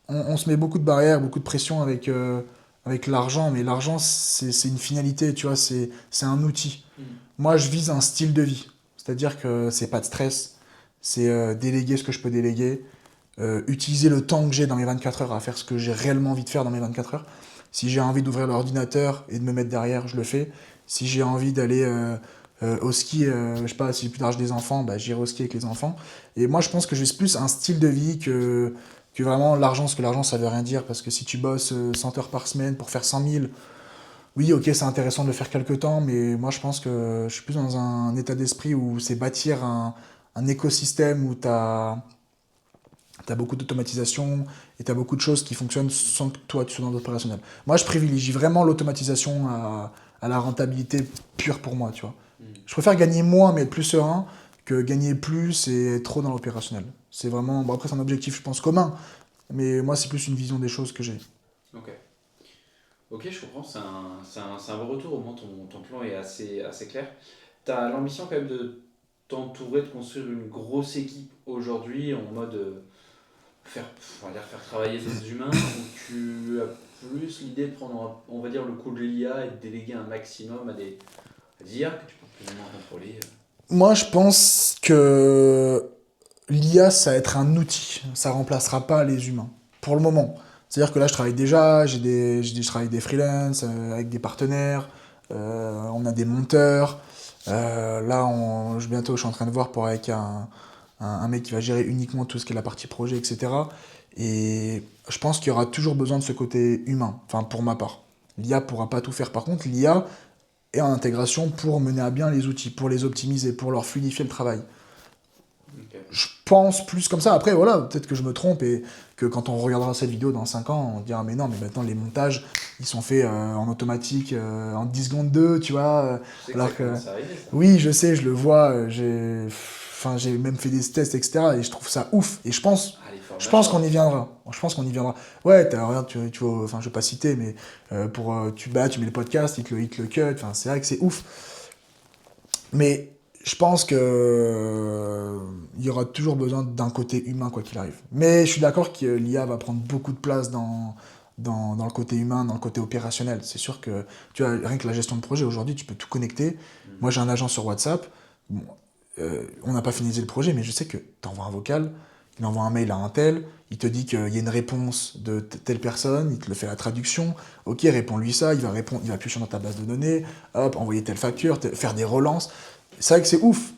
on se met beaucoup de barrières, beaucoup de pression avec l'argent, mais l'argent, c'est une finalité, tu vois, c'est un outil. Hmm. Moi, je vise un style de vie. C'est-à-dire que c'est pas de stress, c'est déléguer ce que je peux déléguer, utiliser le temps que j'ai dans mes 24 heures à faire ce que j'ai réellement envie de faire dans mes 24 heures. Si j'ai envie d'ouvrir l'ordinateur et de me mettre derrière, je le fais. Si j'ai envie d'aller au ski, je sais pas, si j'ai plus d'âge des enfants, bah, j'irai au ski avec les enfants. Et moi, je pense que je vise plus un style de vie que vraiment l'argent, parce que l'argent, ça veut rien dire. Parce que si tu bosses 100 heures par semaine pour faire 100 000, oui, ok, c'est intéressant de le faire quelque temps, mais moi, je pense que je suis plus dans un état d'esprit où c'est bâtir un écosystème où tu as beaucoup d'automatisation et tu as beaucoup de choses qui fonctionnent sans que toi tu sois dans l'opérationnel. Moi, je privilégie vraiment l'automatisation à la rentabilité pure pour moi, tu vois. Hmm. Je préfère gagner moins mais être plus serein que gagner plus et être trop dans l'opérationnel. C'est vraiment, bon après c'est un objectif je pense commun, mais moi c'est plus une vision des choses que j'ai. Ok. Ok, je comprends, c'est un bon retour, au moins ton plan est assez clair. Tu as l'ambition quand même de t'entourer, de construire une grosse équipe aujourd'hui en mode faire, on va dire, faire travailler des humains, ou tu as plus l'idée de prendre, on va dire, le coup de l'IA et de déléguer un maximum à des IA que tu peux plus ou moins contrôler. Moi, je pense que l'IA, ça va être un outil. Ça remplacera pas les humains. Pour le moment. C'est-à-dire que là, je travaille déjà, je travaille avec des freelances, avec des partenaires, on a des monteurs. Là, bientôt, je suis en train de voir pour avec un mec qui va gérer uniquement tout ce qui est la partie projet, etc. Et je pense qu'il y aura toujours besoin de ce côté humain, enfin pour ma part. L'IA pourra pas tout faire. Par contre, l'IA est en intégration pour mener à bien les outils, pour les optimiser, pour leur fluidifier le travail. Ok. Je pense plus comme ça. Après, voilà, peut-être que je me trompe et que quand on regardera cette vidéo dans 5 ans, on dira mais non, mais maintenant les montages, ils sont faits en automatique, en 10 secondes 2, tu vois. Tu sais que ça Alors que, commence à arriver, ça. oui, je sais, je le vois, j'ai même fait des tests, etc. Et je trouve ça ouf. Et Ah, les je formats pense qu'on short. y viendra. Je pense qu'on y viendra. Ouais, regarde, tu vois, enfin, je vais pas citer, mais tu mets le podcast, il te le cut. Enfin, c'est vrai que c'est ouf. Mais je pense que il y aura toujours besoin d'un côté humain, quoi qu'il arrive. Mais je suis d'accord que l'IA va prendre beaucoup de place dans le côté humain, dans le côté opérationnel. C'est sûr que, tu vois, rien que la gestion de projet, aujourd'hui, tu peux tout connecter. Moi, Mhm. j'ai un agent sur WhatsApp. Bon, on n'a pas finalisé le projet, mais je sais que tu envoies un vocal, il envoie un mail à un tel, il te dit qu'il y a une réponse de telle personne, il te le fait la traduction, ok, réponds-lui ça, il va répondre, il va piocher dans ta base de données, hop, envoyer telle facture, faire des relances. C'est vrai que c'est ouf.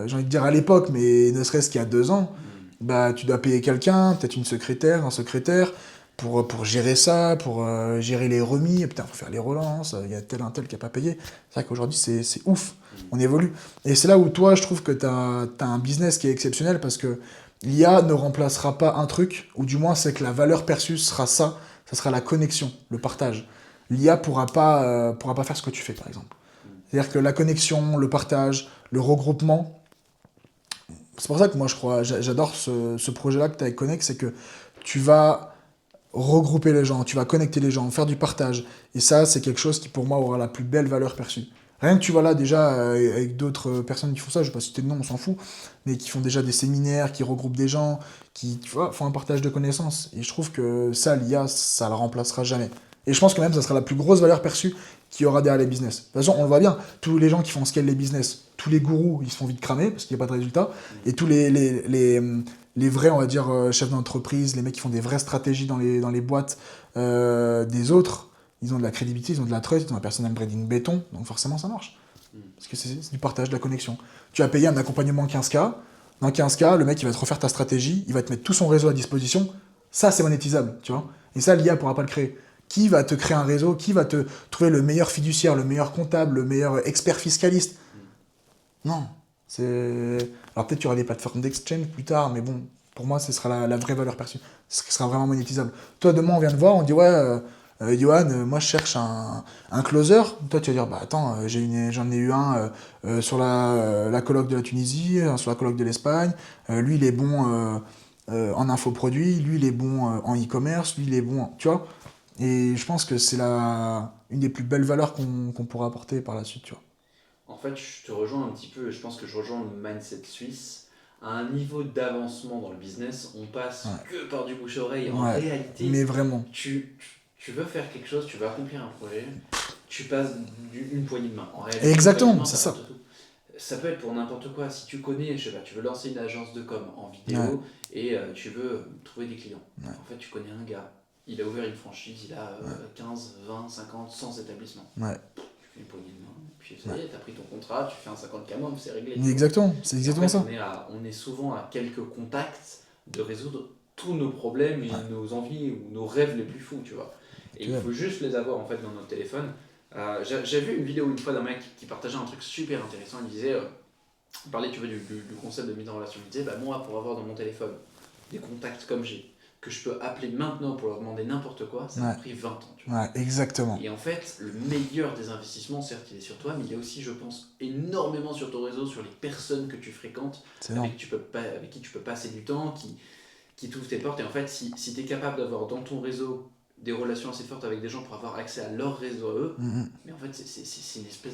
J'ai envie de dire à l'époque, mais ne serait-ce qu'il y a 2 ans, Mhm. bah tu dois payer quelqu'un, peut-être une secrétaire, un secrétaire, pour gérer ça, pour gérer les remis, et putain, faut faire les relances, il y a tel un tel qui a pas payé. C'est vrai qu'aujourd'hui, c'est ouf. Mhm. On évolue. Et c'est là où toi, je trouve que tu as un business qui est exceptionnel parce que l'IA ne remplacera pas un truc, ou du moins c'est que la valeur perçue sera ça sera la connexion, le partage. L'IA pourra pas faire ce que tu fais, par exemple. Mhm. C'est-à-dire que la connexion, le partage, le regroupement, c'est pour ça que moi je crois, j'adore ce projet-là que tu as avec Connect, c'est que tu vas regrouper les gens, tu vas connecter les gens, faire du partage. Et ça, c'est quelque chose qui pour moi aura la plus belle valeur perçue. Rien que tu vois là déjà avec d'autres personnes qui font ça, je ne vais pas citer de nom, on s'en fout, mais qui font déjà des séminaires, qui regroupent des gens, qui tu vois, font un partage de connaissances. Et je trouve que ça, l'IA, ça la remplacera jamais. Et je pense que même ça sera la plus grosse valeur perçue qu'il y aura derrière les business. De toute façon, on le voit bien, tous les gens qui font scale les business, tous les gourous, ils se font vite cramer parce qu'il n'y a pas de résultat. Et Mhm. tous les vrais, on va dire, chefs d'entreprise, les mecs qui font des vraies stratégies dans les boîtes des autres, ils ont de la crédibilité, ils ont de la trust, ils ont un personal branding béton, donc forcément ça marche. Mhm. Parce que c'est du partage, de la connexion. Tu as payé un accompagnement 15K, dans 15K, le mec il va te refaire ta stratégie, il va te mettre tout son réseau à disposition, ça c'est monétisable, tu vois. Et ça, l'IA pourra pas le créer. Qui va te créer un réseau, qui va te trouver le meilleur fiduciaire, le meilleur comptable, le meilleur expert fiscaliste? Mhm. Non. C'est... Alors peut-être qu'il y aura des plateformes d'exchange plus tard, mais bon, pour moi, ce sera la vraie valeur perçue. Ce qui sera vraiment monétisable. Toi, demain, on vient te voir, on dit, ouais, Johan, moi, je cherche un closer. Toi, tu vas dire, bah attends, j'en ai eu un sur la colloque de la Tunisie, un sur la colloque de l'Espagne. Lui, il est bon en infoproduits, lui, il est bon en e-commerce, lui, il est bon, tu vois. Et je pense que c'est une des plus belles valeurs qu'on pourra apporter par la suite, tu vois. En fait, je te rejoins un petit peu, et je pense que je rejoins le mindset suisse. À un niveau d'avancement dans le business, on passe Ouais. que par du bouche-oreille. En Ouais, mais réalité, vraiment. tu veux faire quelque chose, tu veux accomplir un projet, tu passes une poignée de main. En réalité, une poignée de Exactement, main, c'est ça ça. apporte tout. Ça peut être pour n'importe quoi. Si tu connais, je sais pas, tu veux lancer une agence de com en Ouais, vidéo et tu veux trouver des clients. ouais, En fait, tu connais un gars, il a ouvert une franchise, il a 15, 20, 50, 100 établissements. ouais, Tu fais une poignée de main, puis ça ouais. y est, t'as pris ton contrat, tu fais un 50 kamov, c'est réglé, Mais tu vois. exactement, c'est Et en exactement fait, ça. on est souvent à quelques contacts de résoudre tous nos problèmes et Ouais, nos envies ou nos rêves les plus fous, tu vois. Et tu il aimes. faut juste les avoir en fait dans notre téléphone. J'ai vu une vidéo une fois d'un mec qui partageait un truc super intéressant. Il disait, il parlait tu vois, du concept de mise en relation. Il disait, bah, moi, pour avoir dans mon téléphone des contacts comme j'ai, que je peux appeler maintenant pour leur demander n'importe quoi, ça m'a Ouais, pris 20 ans, tu vois. ouais, exactement. Et en fait, le meilleur des investissements, certes, il est sur toi, mais il est aussi, je pense, énormément sur ton réseau, sur les personnes que tu fréquentes, C'est énorme. avec qui tu peux passer du temps, qui t'ouvrent tes portes. Et en fait, si tu es capable d'avoir dans ton réseau des relations assez fortes avec des gens pour avoir accès à leur réseau à eux. Mhm. Mais en fait, c'est une espèce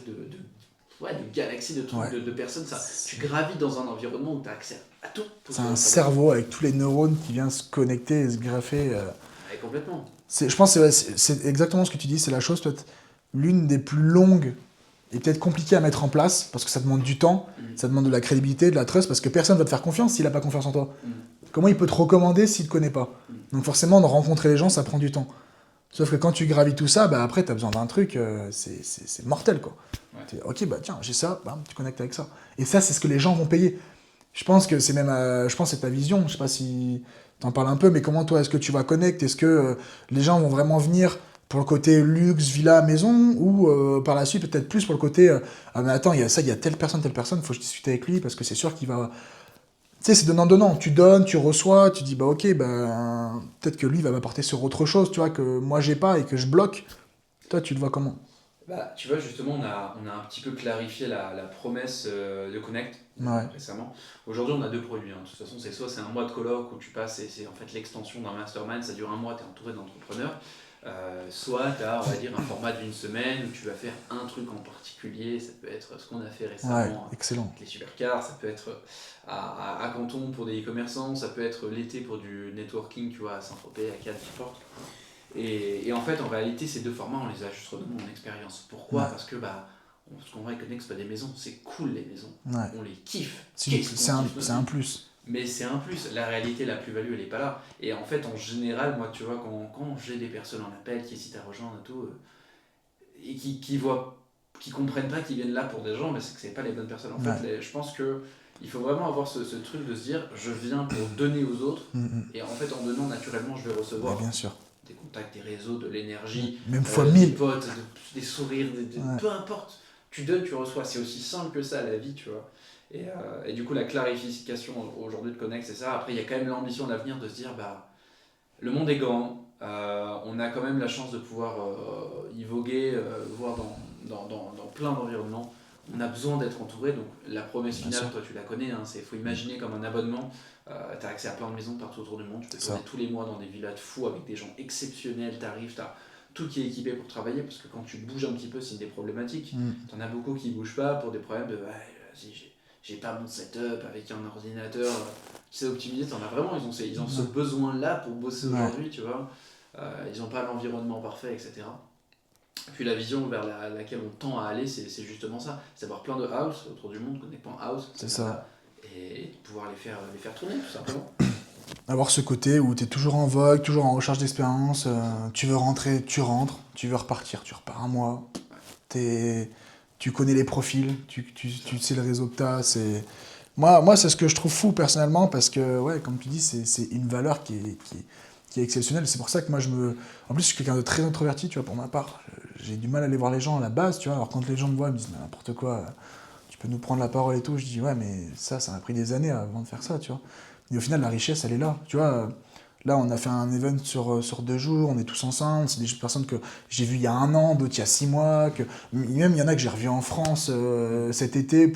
ouais, de galaxie de trucs, Ouais. de personnes. Tu C'est gravites dans un environnement où tu as accès à tout. Tout c'est ce un dont tu as besoin. cerveau avec tous les neurones qui vient se connecter et se greffer. Ouais, complètement. Je pense que c'est exactement ce que tu dis, c'est la chose peut-être l'une des plus longues et peut-être compliquée à mettre en place, parce que ça demande du temps, Mm, ça demande de la crédibilité, de la trust, parce que personne va te faire confiance s'il n'a pas confiance en toi. mm, Comment il peut te recommander s'il te connaît pas? mm. Donc forcément, de rencontrer les gens, ça prend du temps. Sauf que quand tu gravis tout ça, bah après, tu as besoin d'un truc, c'est mortel, quoi. Ouais. Ok, bah tiens, j'ai ça, bam, tu connectes avec ça. Et ça, c'est ce que les gens vont payer. Je pense que c'est même, je pense que c'est ta vision. Je sais pas si t'en parles un peu, mais comment toi, est-ce que tu vas connecter? Est-ce que les gens vont vraiment venir pour le côté luxe, villa, maison, ou par la suite peut-être plus pour le côté ah mais attends, il y a ça, il y a telle personne, faut que je discute avec lui parce que c'est sûr qu'il va. Tu sais, c'est donnant-donnant. Tu donnes, tu reçois, tu dis bah ok, bah peut-être que lui va m'apporter sur autre chose, tu vois, que moi j'ai pas et que je bloque. Toi, tu le vois comment? Bah, tu vois, justement, on a un petit peu clarifié la promesse de Connect Ouais, récemment. Aujourd'hui, on a deux produits, hein. De toute façon, soit c'est un mois de colloque où tu passes, et c'est en fait l'extension d'un mastermind, ça dure un mois, tu es entouré d'entrepreneurs. Soit tu as, on va dire, un format d'une semaine où tu vas faire un truc en particulier. Ça peut être ce qu'on a fait ouais, récemment excellent. avec les supercars, ça peut être à Canton pour des e-commerçants, ça peut être l'été pour du networking, tu vois, à Saint-Tropez, à Cannes, n'importe. Et en fait, en réalité, ces deux formats, on les a juste redonnés en expérience. Pourquoi? Ouais, Parce que bah, ce qu'on reconnaît, c'est pas des maisons, c'est cool les maisons. ouais. On les kiffe. C'est Qu'est-ce qu'on kiffe notre c'est un vie? plus. Mais c'est un plus. La réalité, la plus-value, elle est pas là. Et en fait, en général, moi, tu vois, quand j'ai des personnes en appel qui hésitent à rejoindre et tout, et qui comprennent pas qu'ils viennent là pour des gens, mais c'est que c'est pas les bonnes personnes. En fait, Ouais. je pense que il faut vraiment avoir ce truc de se dire, je viens pour donner aux autres, Mm. et en fait, en donnant naturellement, je vais Ouais, recevoir bien sûr. des contacts, des réseaux, de l'énergie, Même fois des 1000. potes, des sourires, Ouais. peu importe. Tu donnes, tu reçois. C'est aussi simple que ça, la vie, tu vois. Et du coup, la clarification aujourd'hui de Connect, c'est ça. Après, il y a quand même l'ambition de l'avenir de se dire, bah, le monde est grand. On a quand même la chance de pouvoir y voguer, voir dans plein d'environnements. On a besoin d'être entouré, donc la promesse Bien finale, sûr. toi tu la connais, hein, faut imaginer comme un abonnement. Tu as accès à plein de maisons partout autour du monde, tu peux C'est tourner ça. tous les mois dans des villas de fous avec des gens exceptionnels, tu arrives, tu as tout qui est équipé pour travailler, parce que quand tu bouges un petit peu, c'est une des problématiques. Mm. Tu en as beaucoup qui bougent pas pour des problèmes de ouais, vas-y, j'ai pas mon setup avec un ordinateur, tu sais optimiser, t'en as vraiment, ils ont ce Ouais. besoin-là pour bosser Ouais. aujourd'hui, tu vois. Ils n'ont pas l'environnement parfait, etc. Puis la vision vers laquelle on tend à aller, c'est justement ça. C'est avoir plein de house autour du monde, connectant house, C'est c'est ça. là, et de pouvoir les faire tourner, tout simplement. Avoir ce côté où tu es toujours en vogue, toujours en recherche d'expérience, tu veux rentrer, tu rentres, tu veux repartir, tu repars un mois, Ouais, t'es- tu connais les profils, c'est tu ça. sais le réseau que tu as. Moi c'est ce que je trouve fou personnellement parce que, ouais, comme tu dis, c'est une valeur qui est exceptionnelle. C'est pour ça que moi, en plus, je suis quelqu'un de très introverti, tu vois, pour ma part. J'ai du mal à aller voir les gens à la base, tu vois. Alors quand les gens me voient, ils me disent, mais n'importe quoi, tu peux nous prendre la parole et tout. Je dis, ouais, mais ça m'a pris des années avant de faire ça, tu vois. Et au final, la richesse, elle est là, tu vois. Là, on a fait un event sur 2 jours, on est tous ensemble. C'est des personnes que j'ai vues il y a un an, d'autres il y a 6 mois. Même il y en a que j'ai revues en France cet été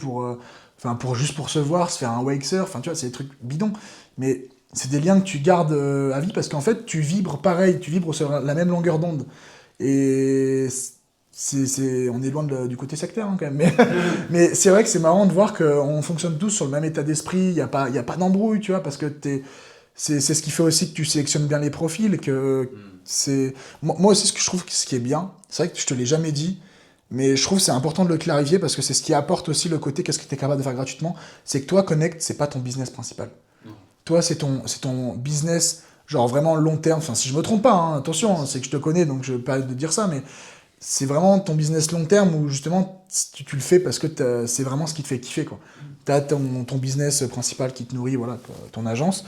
juste pour se voir, se faire un wake surf. Enfin, tu vois, c'est des trucs bidons. Mais c'est des liens que tu gardes à vie parce qu'en fait, tu vibres pareil, tu vibres sur la même longueur d'onde. Et on est loin du côté sectaire hein, quand même. Mais c'est vrai que c'est marrant de voir qu'on fonctionne tous sur le même état d'esprit. Il y a pas d'embrouille, tu vois, parce que c'est ce qui fait aussi que tu sélectionnes bien les profils. Et que Hmm. c'est moi aussi, ce que je trouve ce qui est bien, c'est vrai que je te l'ai jamais dit, mais je trouve que c'est important de le clarifier parce que c'est ce qui apporte aussi le côté qu'est-ce que tu es capable de faire gratuitement. C'est que toi, Connect, c'est pas ton business principal. Non. Toi, c'est ton business, genre vraiment long terme. Enfin, si je me trompe pas, hein, attention, hein, c'est que je te connais, donc je vais pas de dire ça, mais c'est vraiment ton business long terme où justement tu le fais parce que c'est vraiment ce qui te fait kiffer, quoi. Hmm. Tu as ton business principal qui te nourrit, voilà, ton agence,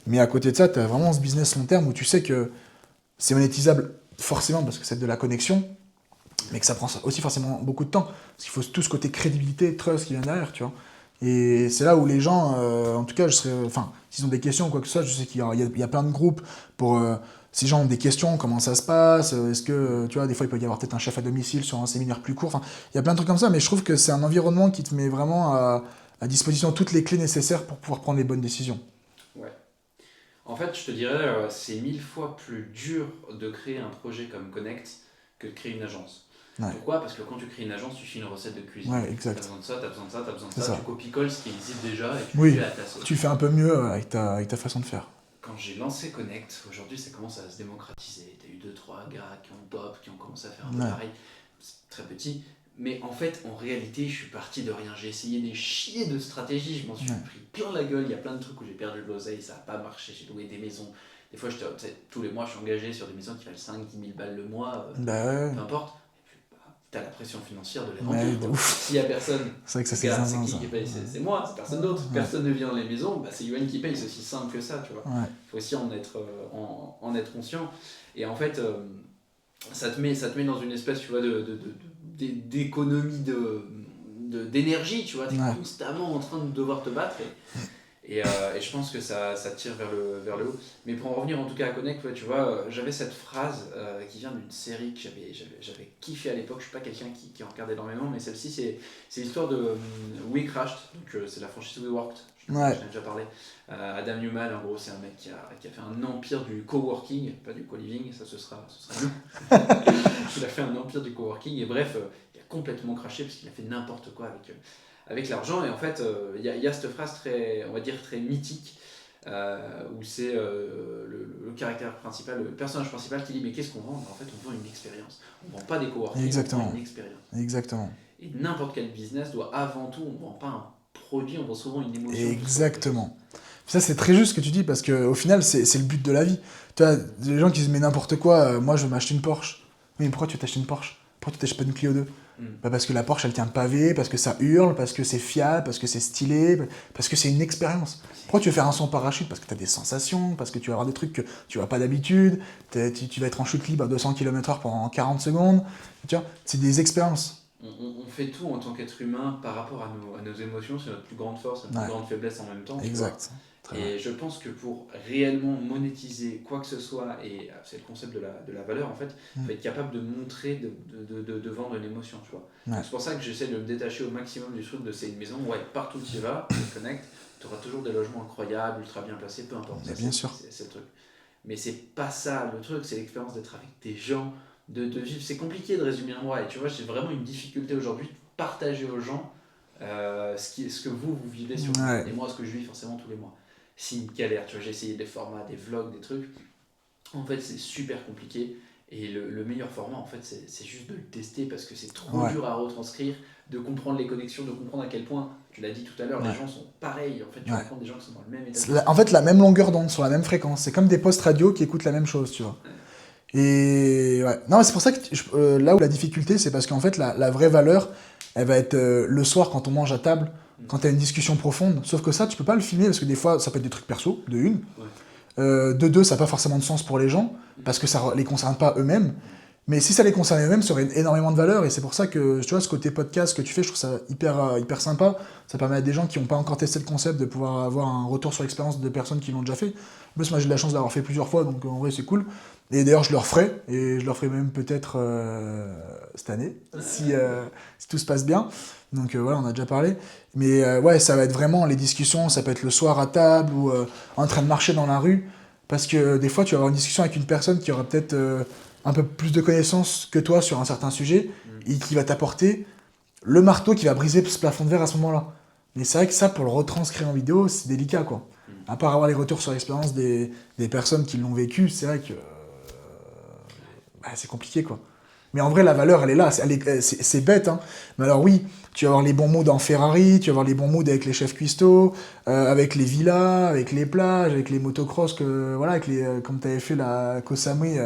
mais à côté de ça, tu as vraiment ce business long terme où tu sais que c'est monétisable forcément parce que c'est de la connexion, mais que ça prend aussi forcément beaucoup de temps. Parce qu'il faut tout ce côté crédibilité, trust qui vient derrière, tu vois. Et c'est là où les gens, en tout cas, enfin, s'ils ont des questions ou quoi que ce soit, je sais qu'il y a plein de groupes pour. Si les gens ont des questions, comment ça se passe, est-ce que, tu vois, des fois il peut y avoir peut-être un chef à domicile sur un séminaire plus court, enfin, il y a plein de trucs comme ça, mais je trouve que c'est un environnement qui te met vraiment à disposition toutes les clés nécessaires pour pouvoir prendre les bonnes décisions. Ouais. En fait, je te dirais, c'est 1000 fois plus dur de créer un projet comme Connect que de créer une agence. Ouais, Pourquoi? Parce que quand tu crées une agence, tu fais une recette de cuisine. ouais, T'as exact. besoin de ça, t'as besoin de ça, t'as besoin de C'est ça, tu ça. copies-colles ce qui existe déjà et tu le fais Oui, à ta tu le sauce. fais un peu mieux avec ta façon de faire. Quand j'ai lancé Connect, aujourd'hui ça commence à se démocratiser. T'as eu deux trois gars qui ont pop, qui ont commencé à faire un peu Ouais, pareil. C'est très petit. Mais en fait, en réalité, je suis parti de rien. J'ai essayé des chiers de stratégies. Je m'en suis ouais. pris plein la gueule. Il y a plein de trucs où j'ai perdu de l'oseille. Ça n'a pas marché. J'ai loué des maisons. Des fois, tous les mois, je suis engagé sur des maisons qui valent 5 10 000 balles le mois. Bah ouais, Peu importe. Et puis, bah, t'as la pression financière de les ouais, remplir, de quoi. ouf. S'il y a personne, C'est vrai que ça c'est gars, c'est zinzin qui ça. qui paye? C'est moi, c'est personne d'autre. Ouais, Personne ne vient dans les maisons, bah, c'est Yuan qui paye. C'est aussi simple que ça, tu vois. ouais, Il faut aussi en être conscient. Et en fait, ça te met dans une espèce, tu vois, d'économie d'énergie, tu vois. Tu es ouais. constamment en train de devoir te battre. Et je pense que ça tire vers le haut. Mais pour en revenir en tout cas à Connect, ouais, tu vois, j'avais cette phrase qui vient d'une série que j'avais kiffé à l'époque. Je suis pas quelqu'un qui en regarde énormément, mais celle-ci, c'est l'histoire de We Crashed. Donc, c'est la franchise We Worked. Ouais, J'en ai déjà parlé. Adam Newman, en gros, c'est un mec qui a fait un empire du coworking, pas du co-living, ça ce sera nous. Il a fait un empire du coworking, et bref, il a complètement craché parce qu'il a fait n'importe quoi avec l'argent. Et en fait, il y a cette phrase très, on va dire, très mythique, où c'est le caractère principal, le personnage principal qui dit mais qu'est-ce qu'on vend? En fait, on vend une expérience. On vend pas des coworking, on vend exactement. une expérience. Exactement. Et n'importe quel business doit avant tout, on vend pas un produit, on vend souvent une émotion plus qu'autre chose. Exactement. Ça, c'est très juste ce que tu dis, parce qu'au final, c'est le but de la vie. Tu vois, les gens qui se mettent n'importe quoi, moi je veux m'acheter une Porsche. Oui, mais pourquoi tu veux t'acheter une Porsche? Pourquoi tu t'achètes pas une Clio 2? Hmm. Bah parce que la Porsche, elle tient le pavé, parce que ça hurle, parce que c'est fiable, parce que c'est stylé, parce que c'est une expérience. Pourquoi tu veux faire un saut en parachute? Parce que tu as des sensations, parce que tu vas avoir des trucs que tu vois pas d'habitude, tu vas être en chute libre à 200 km/h pendant 40 secondes. Tu vois, c'est des expériences. On fait tout en tant qu'être humain par rapport à nos émotions, c'est notre plus grande force, notre plus Ouais, grande faiblesse en même temps, tu vois. exact. Très vrai. Et je pense que pour réellement monétiser quoi que ce soit, et c'est le concept de la valeur en fait, il faut Mm. être capable de montrer, de vendre une émotion, tu vois. Donc Ouais. c'est pour ça que j'essaie de me détacher au maximum du truc de c'est une maison, ouais, partout où tu y vas, tu te connectes, tu auras toujours des logements incroyables, ultra bien placés, peu importe, Mais ça bien c'est sûr. c'est- c'est le truc. Mais c'est pas ça le truc, c'est l'expérience d'être avec des gens, de vivre. C'est compliqué de résumer un mois, et tu vois, j'ai vraiment une difficulté aujourd'hui de partager aux gens ce que vous vivez sur l'île. Ouais. Et moi, ce que je vis forcément tous les mois. C'est une galère, tu vois, j'ai essayé des formats, des vlogs, des trucs. En fait, c'est super compliqué. Et le meilleur format, en fait, c'est juste de le tester parce que c'est trop Ouais. dur à retranscrire, de comprendre les connexions, de comprendre à quel point, tu l'as dit tout à l'heure, les Ouais. gens sont pareils. En fait, tu Ouais. rencontres des gens qui sont dans le même état C'est en d'esprit. fait, la même longueur d'onde, sur la même fréquence. C'est comme des postes radio qui écoutent la même chose, tu vois. Ouais. Et ouais. Non, c'est pour ça que là où la difficulté, c'est parce qu'en fait, la vraie valeur, elle va être le soir quand on mange à table, Mm. quand t'as une discussion profonde. Sauf que ça, tu peux pas le filmer parce que des fois, ça peut être des trucs perso, de une. Ouais. De deux, ça n'a pas forcément de sens pour les gens Mm. parce que ça les concerne pas eux-mêmes. Mm. Mais si ça les concerne eux-mêmes, ça aurait énormément de valeur. Et c'est pour ça que, tu vois, ce côté podcast que tu fais, je trouve ça hyper sympa. Ça permet à des gens qui n'ont pas encore testé le concept de pouvoir avoir un retour sur l'expérience de personnes qui l'ont déjà fait. En plus, moi, j'ai de la chance d'avoir fait plusieurs fois, donc en vrai, c'est cool. Et d'ailleurs, je le referai. Et je le referai même peut-être cette année, si tout se passe bien. Donc voilà, on a déjà parlé. Mais ouais, ça va être vraiment les discussions. Ça peut être le soir à table ou en train de marcher dans la rue. Parce que des fois, tu vas avoir une discussion avec une personne qui aura peut-être un peu plus de connaissances que toi sur un certain sujet Mm. et qui va t'apporter le marteau qui va briser ce plafond de verre à ce moment-là. Mais c'est vrai que ça, pour le retranscrire en vidéo, c'est délicat, quoi. Mm. À part avoir les retours sur l'expérience des personnes qui l'ont vécu, c'est vrai que bah, c'est compliqué, quoi. Mais en vrai, la valeur, elle est là. C'est bête, hein. Mais alors oui, tu vas avoir les bons moods en Ferrari, tu vas avoir les bons moods avec les chefs cuistots, avec les villas, avec les plages, avec les motocross, voilà, comme tu avais fait la Koh Samui,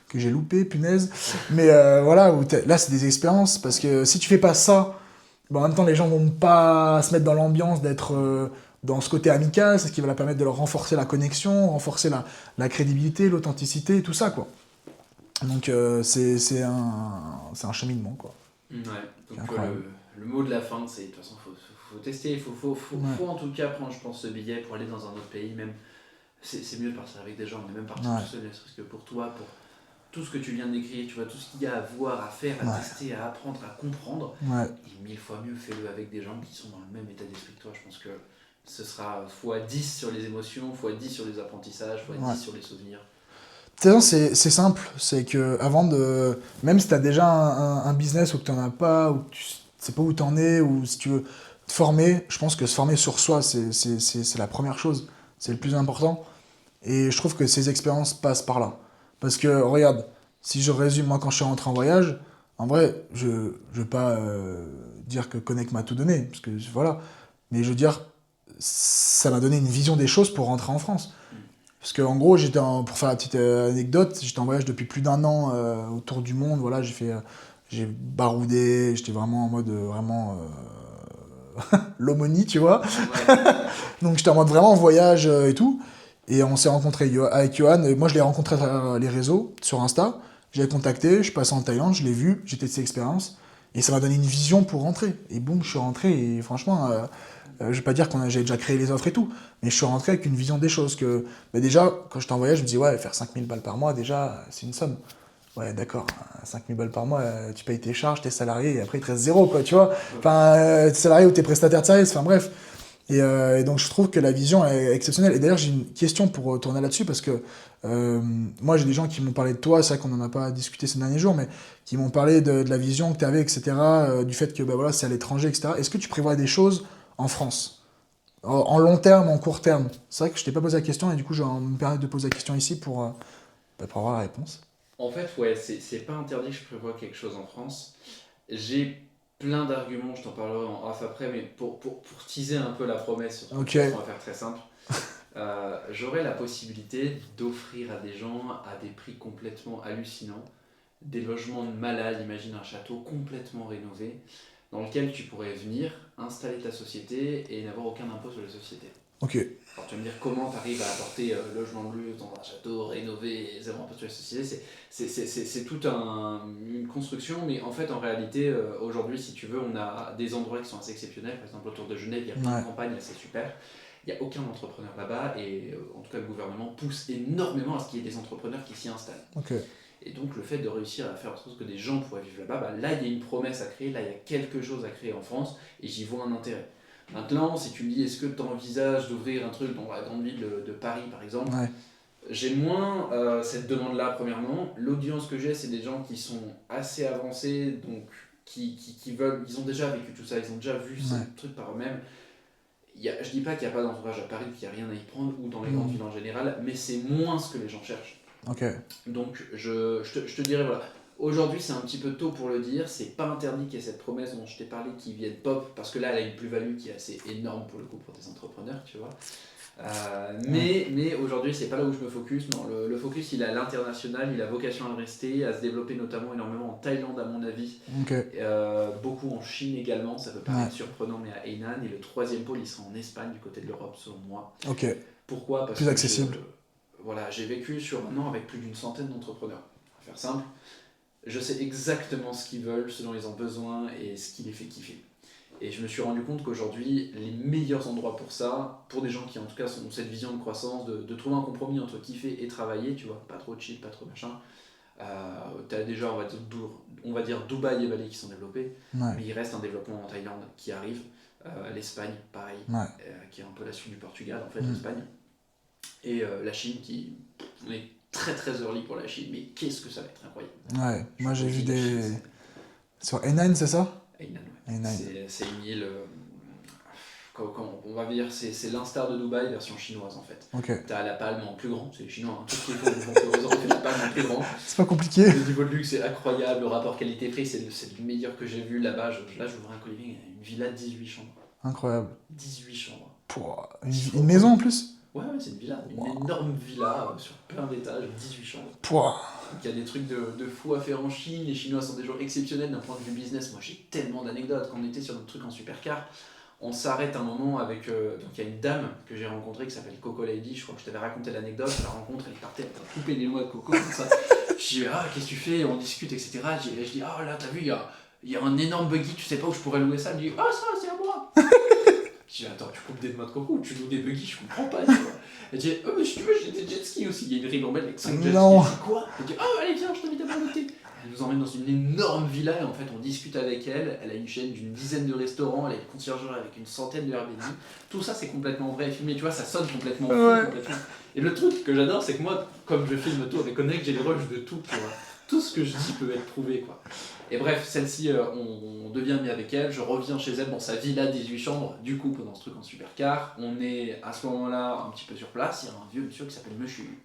que j'ai loupé, punaise. Mais voilà, là, c'est des expériences. Parce que si tu fais pas ça, bon, en même temps, les gens vont pas se mettre dans l'ambiance d'être dans ce côté amical. C'est ce qui va leur permettre de leur renforcer la connexion, renforcer la crédibilité, l'authenticité, tout ça, quoi. Donc c'est un cheminement, quoi. Ouais, C'est donc incroyable. le mot de la fin, c'est de toute façon, faut tester, Ouais, faut en tout cas prendre, je pense, ce billet pour aller dans un autre pays, même. C'est mieux de partir avec des gens, mais même partir tout ouais, seul, ne serait-ce que pour toi, pour tout ce que tu viens de décrire, tu vois, tout ce qu'il y a à voir, à faire, à ouais, tester, à apprendre, à comprendre, ouais, et 1000 fois mieux, fais-le avec des gens qui sont dans le même état d'esprit que toi. Je pense que ce sera x10 sur les émotions, x10 sur les apprentissages, x10 Ouais. sur les souvenirs. De toute façon, c'est simple. C'est que avant de. Même si tu as déjà un business ou que tu n'en as pas, ou que tu sais pas où tu en es, ou si tu veux te former, je pense que se former sur soi, c'est la première chose. C'est le plus important. Et je trouve que ces expériences passent par là. Parce que, regarde, si je résume, moi, quand je suis rentré en voyage, en vrai, je ne veux pas dire que Connect m'a tout donné, parce que voilà. Mais je veux dire, ça m'a donné une vision des choses pour rentrer en France. Parce que en gros, pour faire la petite anecdote, j'étais en voyage depuis plus d'un an autour du monde. Voilà, j'ai baroudé, j'étais vraiment en mode vraiment l'aumônie, tu vois. Ouais. Donc j'étais en mode vraiment voyage et tout. Et on s'est rencontré avec Johan. Et moi, je l'ai rencontré à travers les réseaux, sur Insta. Je l'ai contacté, je suis passé en Thaïlande, je l'ai vu, j'ai testé l'expérience. Et ça m'a donné une vision pour rentrer. Et boum, je suis rentré. Et franchement, je vais pas dire j'ai déjà créé les offres et tout, mais je suis rentré avec une vision des choses. Bah déjà, quand j'étais en voyage, je me dis, ouais, faire 5000 balles par mois, déjà, c'est une somme. Ouais, d'accord, 5000 balles par mois, tu payes tes charges, tes salariés, et après il te reste zéro, quoi, tu vois. Enfin, tes salariés ou tes prestataires de service, enfin bref. Et donc je trouve que la vision est exceptionnelle. Et d'ailleurs, j'ai une question pour tourner là-dessus, parce que moi, j'ai des gens qui m'ont parlé de toi, c'est vrai qu'on n'en a pas discuté ces derniers jours, mais qui m'ont parlé de la vision que tu avais, etc., du fait que bah, voilà, c'est à l'étranger, etc. Est-ce que tu prévois des choses en France? En long terme, en court terme? C'est vrai que je t'ai pas posé la question, et du coup, je vais me permettre de poser la question ici pour avoir la réponse. En fait, ouais, c'est pas interdit que je prévoie quelque chose en France. J'ai plein d'arguments, je t'en parlerai en off après, mais pour teaser un peu la promesse sur ce Ok, podcast, on va faire très simple. J'aurai la possibilité d'offrir à des gens, à des prix complètement hallucinants, des logements de malades, imagine un château complètement rénové, dans lequel tu pourrais venir, installer ta société et n'avoir aucun impôt sur les sociétés. ok, Alors tu vas me dire comment tu arrives à apporter logement de luxe dans un château rénové et zéro impôt sur les sociétés, c'est toute une construction, mais en fait en réalité aujourd'hui si tu veux on a des endroits qui sont assez exceptionnels, par exemple autour de Genève il y a plein ouais, de campagnes, c'est super. Il n'y a aucun entrepreneur là-bas et en tout cas le gouvernement pousse énormément à ce qu'il y ait des entrepreneurs qui s'y installent. ok, Et donc le fait de réussir à faire en sorte que des gens pourraient vivre là-bas, bah, là il y a une promesse à créer, là il y a quelque chose à créer en France et j'y vois un intérêt. Maintenant, si tu me dis est-ce que tu envisages d'ouvrir un truc dans la grande ville de Paris par exemple, ouais, j'ai moins cette demande-là premièrement. L'audience que j'ai, c'est des gens qui sont assez avancés, donc qui veulent, ils ont déjà vécu tout ça, ils ont déjà vu ces ouais, trucs par eux-mêmes. Je dis pas qu'il n'y a pas d'entourage à Paris, qu'il n'y a rien à y prendre, ou dans les grandes mm, villes en général, mais c'est moins ce que les gens cherchent. ok, Donc je te dirais voilà. Aujourd'hui c'est un petit peu tôt pour le dire, c'est pas interdit qu'il y ait cette promesse dont je t'ai parlé qui vienne pop, parce que là elle a une plus-value qui est assez énorme pour le coup pour des entrepreneurs, tu vois. ouais, Mais aujourd'hui c'est pas là où je me focus, non, le focus il est à l'international, il a vocation à le rester, à se développer notamment énormément en Thaïlande à mon avis, ok, beaucoup en Chine également, ça peut ouais, paraître surprenant mais à Hainan, et le troisième pôle il sera en Espagne du côté de l'Europe selon moi. ok, Pourquoi? Parce plus que accessible. voilà, j'ai vécu sur un an avec plus d'une centaine d'entrepreneurs. Pour faire simple, je sais exactement ce qu'ils veulent, ce dont ils ont besoin et ce qui les fait kiffer. Et je me suis rendu compte qu'aujourd'hui, les meilleurs endroits pour ça, pour des gens qui en tout cas ont cette vision de croissance, de trouver un compromis entre kiffer et travailler, tu vois, pas trop chill, pas trop machin. Tu as déjà, on va dire Dubaï et Bali qui sont développés, Ouais, mais il reste un développement en Thaïlande qui arrive. L'Espagne, pareil, ouais, qui est un peu la suite du Portugal en fait, mm, l'Espagne. Et la Chine qui, on est très très early pour la Chine, mais qu'est-ce que ça va être incroyable. ouais. Je Moi, te j'ai le vu dis, la Chine, des. c'est Sur N9, c'est ça? Hainan, ouais. N9. C'est une île, on va dire, c'est l'instar de Dubaï version chinoise en fait. Ok. T'as la palme en plus grand, c'est les Chinois, hein. Tout ce qu'ils font, ils ont fait la palme en plus grand. C'est pas compliqué. Le niveau de luxe est incroyable, le rapport qualité-prix c'est le meilleur que j'ai vu là-bas. Là j'ouvre un co-living, une villa de 18 chambres. Incroyable. 18 chambres. Pouah, Il une faut maison en plus? Ouais, c'est une villa, une Pouah. énorme villa sur plein d'étages, 18 chambres. Pouah. Donc il y a des trucs de fou à faire en Chine, les Chinois sont des gens exceptionnels d'un point de vue business. Moi j'ai tellement d'anecdotes, quand on était sur notre truc en supercar, on s'arrête un moment avec... donc il y a une dame que j'ai rencontrée qui s'appelle Coco Lady, je crois que je t'avais raconté l'anecdote, la rencontre, elle partait, elle a coupé les noix de coco comme ça. Je dis ah qu'est-ce que tu fais, on discute etc. Je dis ah là t'as vu, il y a un énorme buggy, tu sais pas où je pourrais louer ça. Elle me dit ah ça c'est à moi. Je dis attends tu coupes des noix de coco ou tu loues des buggy, je comprends pas tu vois. Elle dit mais si tu veux j'ai des jet skis aussi, il y a une ribambelle avec 5 jet skis. Non. Je dis quoi? Elle dit ah allez viens je t'invite à baloter. Elle nous emmène dans une énorme villa et en fait on discute avec elle. Elle a une chaîne d'une dizaine de restaurants, elle a une conciergerie avec une centaine de Airbnb. Tout ça c'est complètement vrai et filmé, tu vois, ça sonne complètement faux, Ouais. complètement. Et le truc que j'adore c'est que moi, comme je filme tout avec Connect, j'ai les rushs de tout, tu vois. Tout ce que je dis peut être prouvé quoi. Et bref, celle-ci, on devient ami avec elle, je reviens chez elle dans sa villa 18 chambres, du coup pendant ce truc en supercar, on est à ce moment-là un petit peu sur place, il y a un vieux monsieur qui s'appelle Monsieur Hu.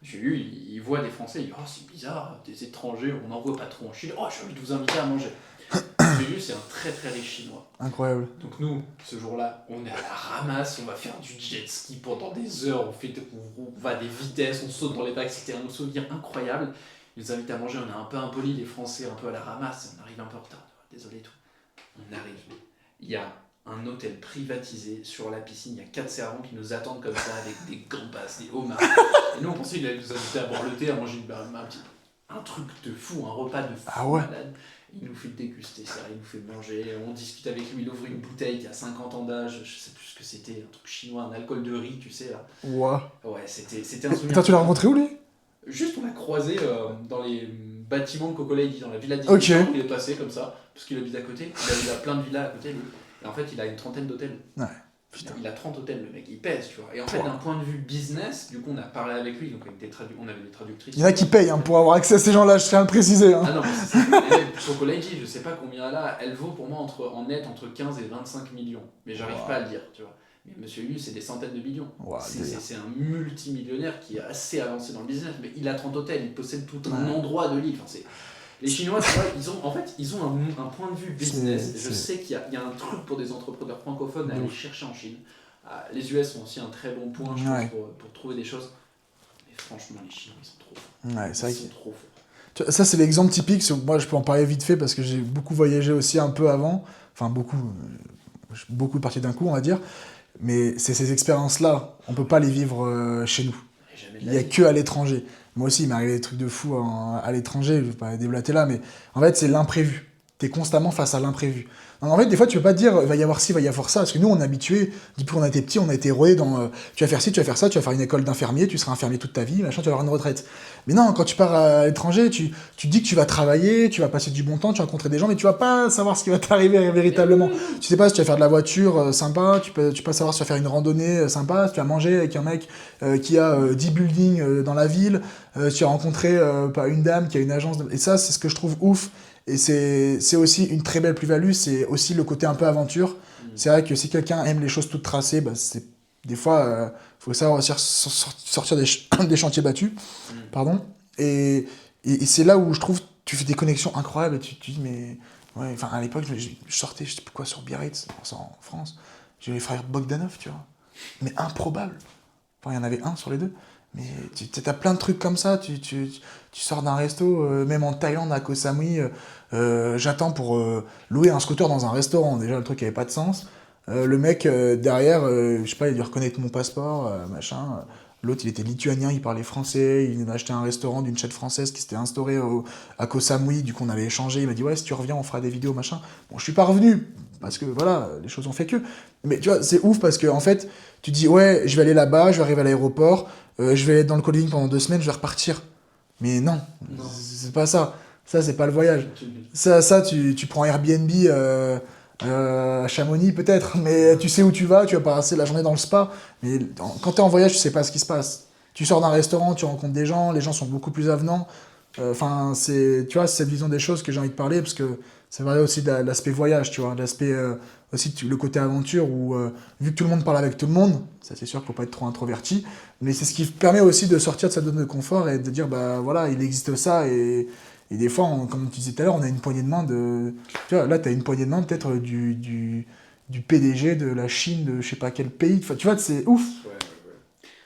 J'ai lu, il voit des Français, il dit oh c'est bizarre, des étrangers, on n'en voit pas trop en Chine, oh j'ai envie de vous inviter à manger. J'ai lu, c'est un très très riche chinois. Incroyable. Donc nous, ce jour-là, on est à la ramasse, on va faire du jet ski pendant des heures, on va à des vitesses, on saute dans les vagues, c'était un souvenir incroyable. Il nous invite à manger, on est un peu impolis, les Français un peu à la ramasse, on arrive un peu en retard, désolé tout. On arrive, il y a un hôtel privatisé sur la piscine, il y a 4 servants qui nous attendent comme ça avec des gambas, des homards. Et nous on pensait qu'il allait nous inviter à boire le thé, à manger un truc de fou, un repas de fou Ah ouais. malade. Il nous fait déguster ça, il nous fait manger, on discute avec lui, il ouvre une bouteille qui a 50 ans d'âge, je sais plus ce que c'était, un truc chinois, un alcool de riz, tu sais là. Ouah. Ouais, c'était un souvenir. Attends, tu l'as rencontré où lui? Juste on l'a croisé dans les bâtiments de Coco Lady, dans la villa Ok. d'Ignatius, il est passé comme ça, parce qu'il habite à côté, il a plein de villas à côté lui. Et en fait il a une trentaine d'hôtels. Ouais. Putain. Il a 30 hôtels, le mec, il pèse, tu vois. Et en fait, Pouah. d'un point de vue business, du coup, on a parlé avec lui, donc on avait des traductrices. Il y en a qui payent hein, pour avoir accès à ces gens-là, je tiens à le préciser. Hein. Ah non, mais c'est ça. Et même Coco Lady, je sais pas combien elle a, elle vaut pour moi en net entre 15 et 25 millions. Mais j'arrive Wow. pas à le dire, tu vois. Mais Monsieur Yu, c'est des centaines de millions. Wow, C'est un multimillionnaire qui est assez avancé dans le business, mais il a 30 hôtels, il possède tout un Ouais. endroit de l'île. Enfin, les Chinois, tu vois, ils ont un point de vue business. Je sais qu'il y a un truc pour des entrepreneurs francophones à aller chercher en Chine. Les US ont aussi un très bon point, je pense, pour trouver des choses. Mais franchement, les Chinois, ils sont trop forts. Ouais, c'est vrai Ils sont trop forts. Ça, c'est l'exemple typique. Moi, je peux en parler vite fait parce que j'ai beaucoup voyagé aussi un peu avant. Enfin, beaucoup parti d'un coup, on va dire. Mais c'est ces expériences-là, on peut pas les vivre chez nous. Il n'y a que à l'étranger. Moi aussi, il m'est arrivé des trucs de fou à l'étranger, je ne vais pas déblater là, mais en fait, c'est l'imprévu. Tu es constamment face à l'imprévu. En fait, des fois, tu peux pas te dire, il va y avoir ci, il va y avoir ça, parce que nous, on est habitués, depuis qu'on a été petits, on a été rodés dans, tu vas faire ci, tu vas faire ça, tu vas faire une école d'infirmier, tu seras infirmier toute ta vie, machin, tu vas avoir une retraite. Mais non, quand tu pars à l'étranger, tu dis que tu vas travailler, tu vas passer du bon temps, tu vas rencontrer des gens, mais tu vas pas savoir ce qui va t'arriver véritablement. Tu sais pas si tu vas faire de la voiture sympa, tu peux pas savoir si tu vas faire une randonnée sympa, si tu vas manger avec un mec qui a 10 buildings dans la ville, si tu vas rencontrer une dame qui a une agence. Et ça, c'est ce que je trouve ouf. Et c'est aussi une très belle plus-value, c'est aussi le côté un peu aventure. C'est vrai que si quelqu'un aime les choses toutes tracées, bah c'est des fois, faut savoir aussi sortir des chantiers battus. Pardon. Et c'est là où je trouve tu fais des connexions incroyables et tu dis mais ouais, enfin à l'époque je sortais je sais plus quoi sur Biarritz en France, j'ai les frères Bogdanov, tu vois. Mais improbable. Enfin, il y en avait un sur les deux. Mais tu as plein de trucs comme ça. Tu sors d'un resto, même en Thaïlande, à Koh Samui, j'attends pour louer un scooter dans un restaurant. Déjà, le truc n'avait pas de sens. Le mec derrière, je sais pas, il a dû reconnaître mon passeport, machin. L'autre, il était lituanien, il parlait français. Il a acheté un restaurant d'une chaîne française qui s'était instauré à Koh Samui. Du coup, on avait échangé. Il m'a dit, ouais, si tu reviens, on fera des vidéos, machin. Bon, je suis pas revenu. Parce que voilà, les choses ont fait que. Mais tu vois, c'est ouf parce que, en fait, tu dis, ouais, je vais aller là-bas, je vais arriver à l'aéroport, je vais être dans le co-living pendant 2 semaines, je vais repartir. Mais non, c'est pas ça. Ça, c'est pas le voyage. Ça tu prends Airbnb à Chamonix peut-être, mais tu sais où tu vas passer la journée dans le spa. Mais quand t'es en voyage, tu sais pas ce qui se passe. Tu sors d'un restaurant, tu rencontres des gens, les gens sont beaucoup plus avenants. Enfin, c'est cette vision des choses que j'ai envie de parler, parce que c'est vrai aussi de l'aspect voyage, tu vois, l'aspect aussi le côté aventure où vu que tout le monde parle avec tout le monde, ça c'est sûr qu'il faut pas être trop introverti, mais c'est ce qui permet aussi de sortir de sa zone de confort et de dire bah voilà, il existe ça et des fois, comme tu disais tout à l'heure, on a une poignée de main de, tu vois, là tu as une poignée de main peut-être du PDG de la Chine, de je sais pas quel pays, enfin, tu vois, c'est ouf. Ouais.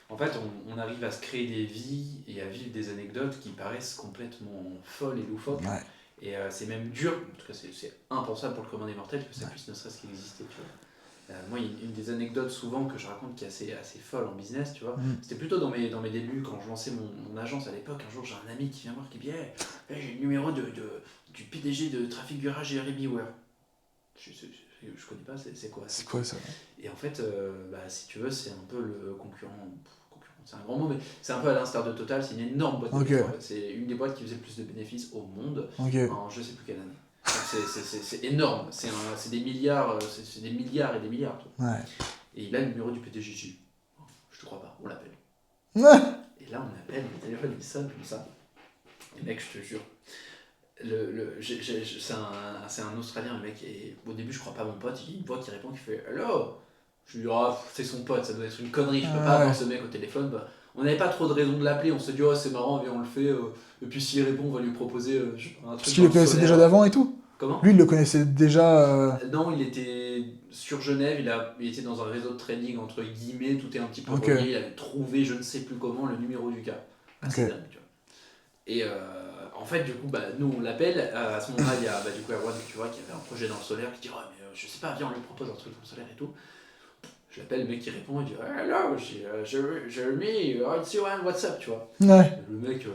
En fait, on arrive à se créer des vies et à vivre des anecdotes qui paraissent complètement folles et loufoques. Ouais. Et c'est même dur, en tout cas c'est impensable pour le commun des mortels que ça puisse ne serait-ce qu'exister, tu vois. Moi, une des anecdotes souvent que je raconte qui est assez folle en business, tu vois, c'était plutôt dans mes débuts, quand je lançais mon agence à l'époque. Un jour, j'ai un ami qui vient voir qui me dit hey, j'ai le numéro du PDG de Traffic Garage et Everywhere. Je connais pas, c'est quoi C'est quoi ça? Et en fait, bah, si tu veux, c'est un peu le concurrent c'est un grand mot, mais c'est un peu à l'instar de Total, c'est une énorme boîte de Ok. luxe, en fait. C'est une des boîtes qui faisait le plus de bénéfices au monde Ok. en je sais plus quelle année. Donc c'est énorme, c'est des milliards, c'est des milliards et des milliards. Tu vois. Ouais. Et il a le numéro du PDG. Je dis, je te crois pas, on l'appelle. Ouais. Et là, on appelle, le téléphone il sonne comme ça. Et mec, je te jure, c'est un Australien, le mec, et au début, je crois pas à mon pote, il y a une voix qui répond, qui fait Hello. Je lui dis, ah, c'est son pote, ça doit être une connerie, je peux pas avoir ce mec au téléphone. Bah, on n'avait pas trop de raison de l'appeler, on se dit, oh, c'est marrant, viens, on le fait. Et puis s'il répond, on va lui proposer un truc. Parce qu'il le connaissait déjà d'avant et tout. Comment? Lui, il le connaissait déjà. Non, il était sur Genève, il était dans un réseau de trading, entre guillemets, tout est un petit peu Ok. relié, il avait trouvé, je ne sais plus comment, le numéro du gars. C'est Ok. dingue, tu vois. Et en fait, du coup, bah, nous on l'appelle. À ce moment-là, il y a du coup Erwan, tu vois, qui avait un projet dans le solaire, qui dit oh, mais je sais pas, viens, on lui propose un truc dans le solaire et tout. Je l'appelle, le mec qui répond, il dit hello, Jeremy, it's you, what's up, tu vois. Ouais. Et le mec,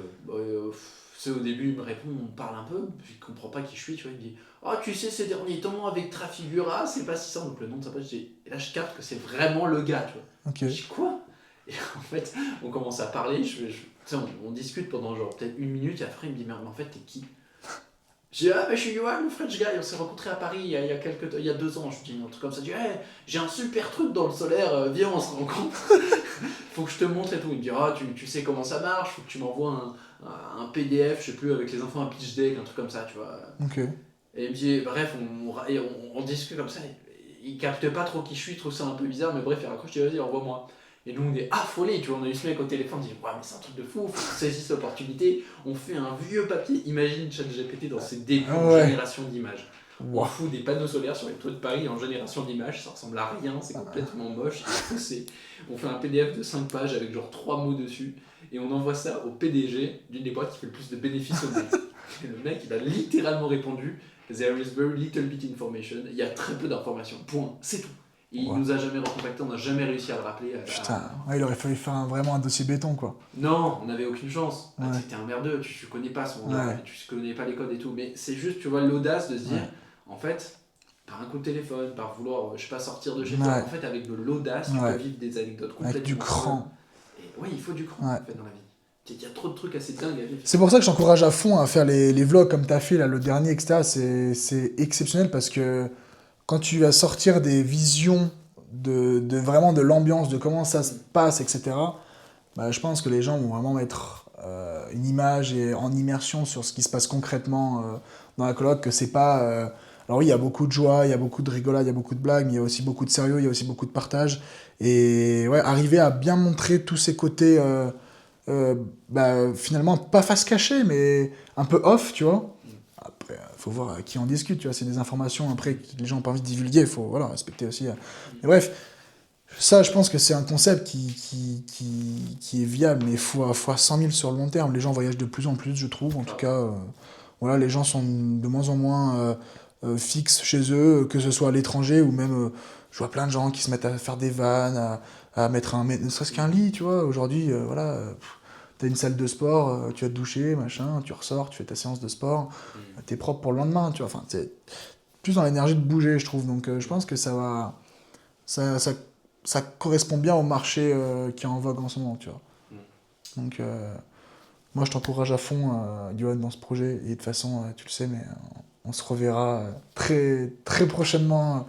c'est au début, il me répond, on parle un peu, puis il comprend pas qui je suis, tu vois, il me dit oh, tu sais, ces derniers temps avec Trafigura, c'est pas si simple, donc le nom de sa page, et là je capte que c'est vraiment le gars, tu vois. Ok. Je dis quoi? Et en fait, on commence à parler, tu sais, on discute pendant genre peut-être 1 minute, et après il me dit mais en fait t'es qui? Je dis ah bah je suis Johan, le French guy, on s'est rencontrés à Paris il y a 2 ans, je dis un truc comme ça, je dis hey, j'ai un super truc dans le solaire, viens on se rencontre, faut que je te montre et tout. Il me dit ah tu sais comment ça marche, faut que tu m'envoies un PDF, je sais plus, avec les infos, un pitch deck, un truc comme ça, tu vois. Ok. Et il me dit bref, on discute comme ça, il capte pas trop qui je suis, il trouve ça un peu bizarre, mais bref il raccroche, je dis vas-y envoie-moi. Et nous on est affolés, tu vois, on a eu ce mec au téléphone, on dit ouais mais c'est un truc de fou, faut qu'on saisisse l'opportunité, on fait un vieux papier, imagine ChatGPT dans ses débuts en génération d'images. On fout des panneaux solaires sur les toits de Paris en génération d'images, ça ressemble à rien, c'est complètement moche, on fait un PDF de 5 pages avec genre 3 mots dessus, et on envoie ça au PDG d'une des boîtes qui fait le plus de bénéfices au monde. Et le mec il a littéralement répondu There is very little bit information, il y a très peu d'informations, point, c'est tout. Il nous a jamais recontacté, on n'a jamais réussi à le rappeler. Putain, ouais, il aurait fallu faire vraiment un dossier béton, quoi. Non, on n'avait aucune chance. Ouais. C'était un merdeux, tu connais pas ce monde-là, Ouais. tu connais pas les codes et tout. Mais c'est juste, tu vois, l'audace de se dire, en fait, par un coup de téléphone, par vouloir, je sais pas, sortir de chez toi, en fait, avec de l'audace, tu peux vivre des anecdotes complètement. Avec du cran. Et ouais, il faut du cran, en fait, dans la vie. Il y a trop de trucs assez dingues à vivre. C'est pour ça que j'encourage à fond à faire les vlogs comme tu as fait, là, le dernier, etc. C'est exceptionnel parce que quand tu vas sortir des visions de vraiment de l'ambiance, de comment ça se passe, etc., bah, je pense que les gens vont vraiment mettre une image et en immersion sur ce qui se passe concrètement dans la coloc, que c'est pas... Alors oui, il y a beaucoup de joie, il y a beaucoup de rigolade, il y a beaucoup de blagues, mais il y a aussi beaucoup de sérieux, il y a aussi beaucoup de partage. Et ouais, arriver à bien montrer tous ces côtés... finalement pas face cachée mais un peu off, tu vois. Après faut voir à qui on discute, tu vois, c'est des informations après que les gens n'ont pas envie de divulguer, faut voilà, respecter aussi. Mais bref, ça je pense que c'est un concept qui est viable, mais fois 100 000 sur le long terme. Les gens voyagent de plus en plus, je trouve, en tout cas. Voilà, les gens sont de moins en moins fixes chez eux, que ce soit à l'étranger ou même je vois plein de gens qui se mettent à faire des vannes, à mettre ne serait-ce qu'un lit, tu vois. Aujourd'hui, voilà, t'as une salle de sport, tu vas te doucher, machin, tu ressors, tu fais ta séance de sport, t'es propre pour le lendemain, tu vois. Enfin, c'est plus dans l'énergie de bouger, je trouve. Donc, je pense que ça correspond bien au marché qui est en vogue en ce moment, tu vois. Donc, moi, je t'encourage à fond, Johan, dans ce projet. Et de toute façon, tu le sais, mais on se reverra très, très prochainement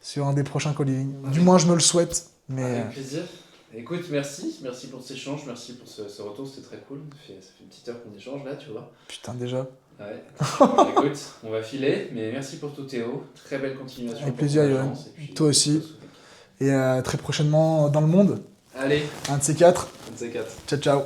sur un des prochains co-living. Du moins, je me le souhaite. Mais... Avec plaisir. Écoute, merci pour cet échange, merci pour ce retour, c'était très cool. Ça fait une petite heure qu'on échange là, tu vois. Putain, déjà. Ouais. Écoute, on va filer, mais merci pour tout, Théo. Très belle continuation. Avec plaisir, Johan. Toi aussi. Et très prochainement dans le monde. Allez. Un de ces quatre. Un de ces quatre. Ciao, ciao.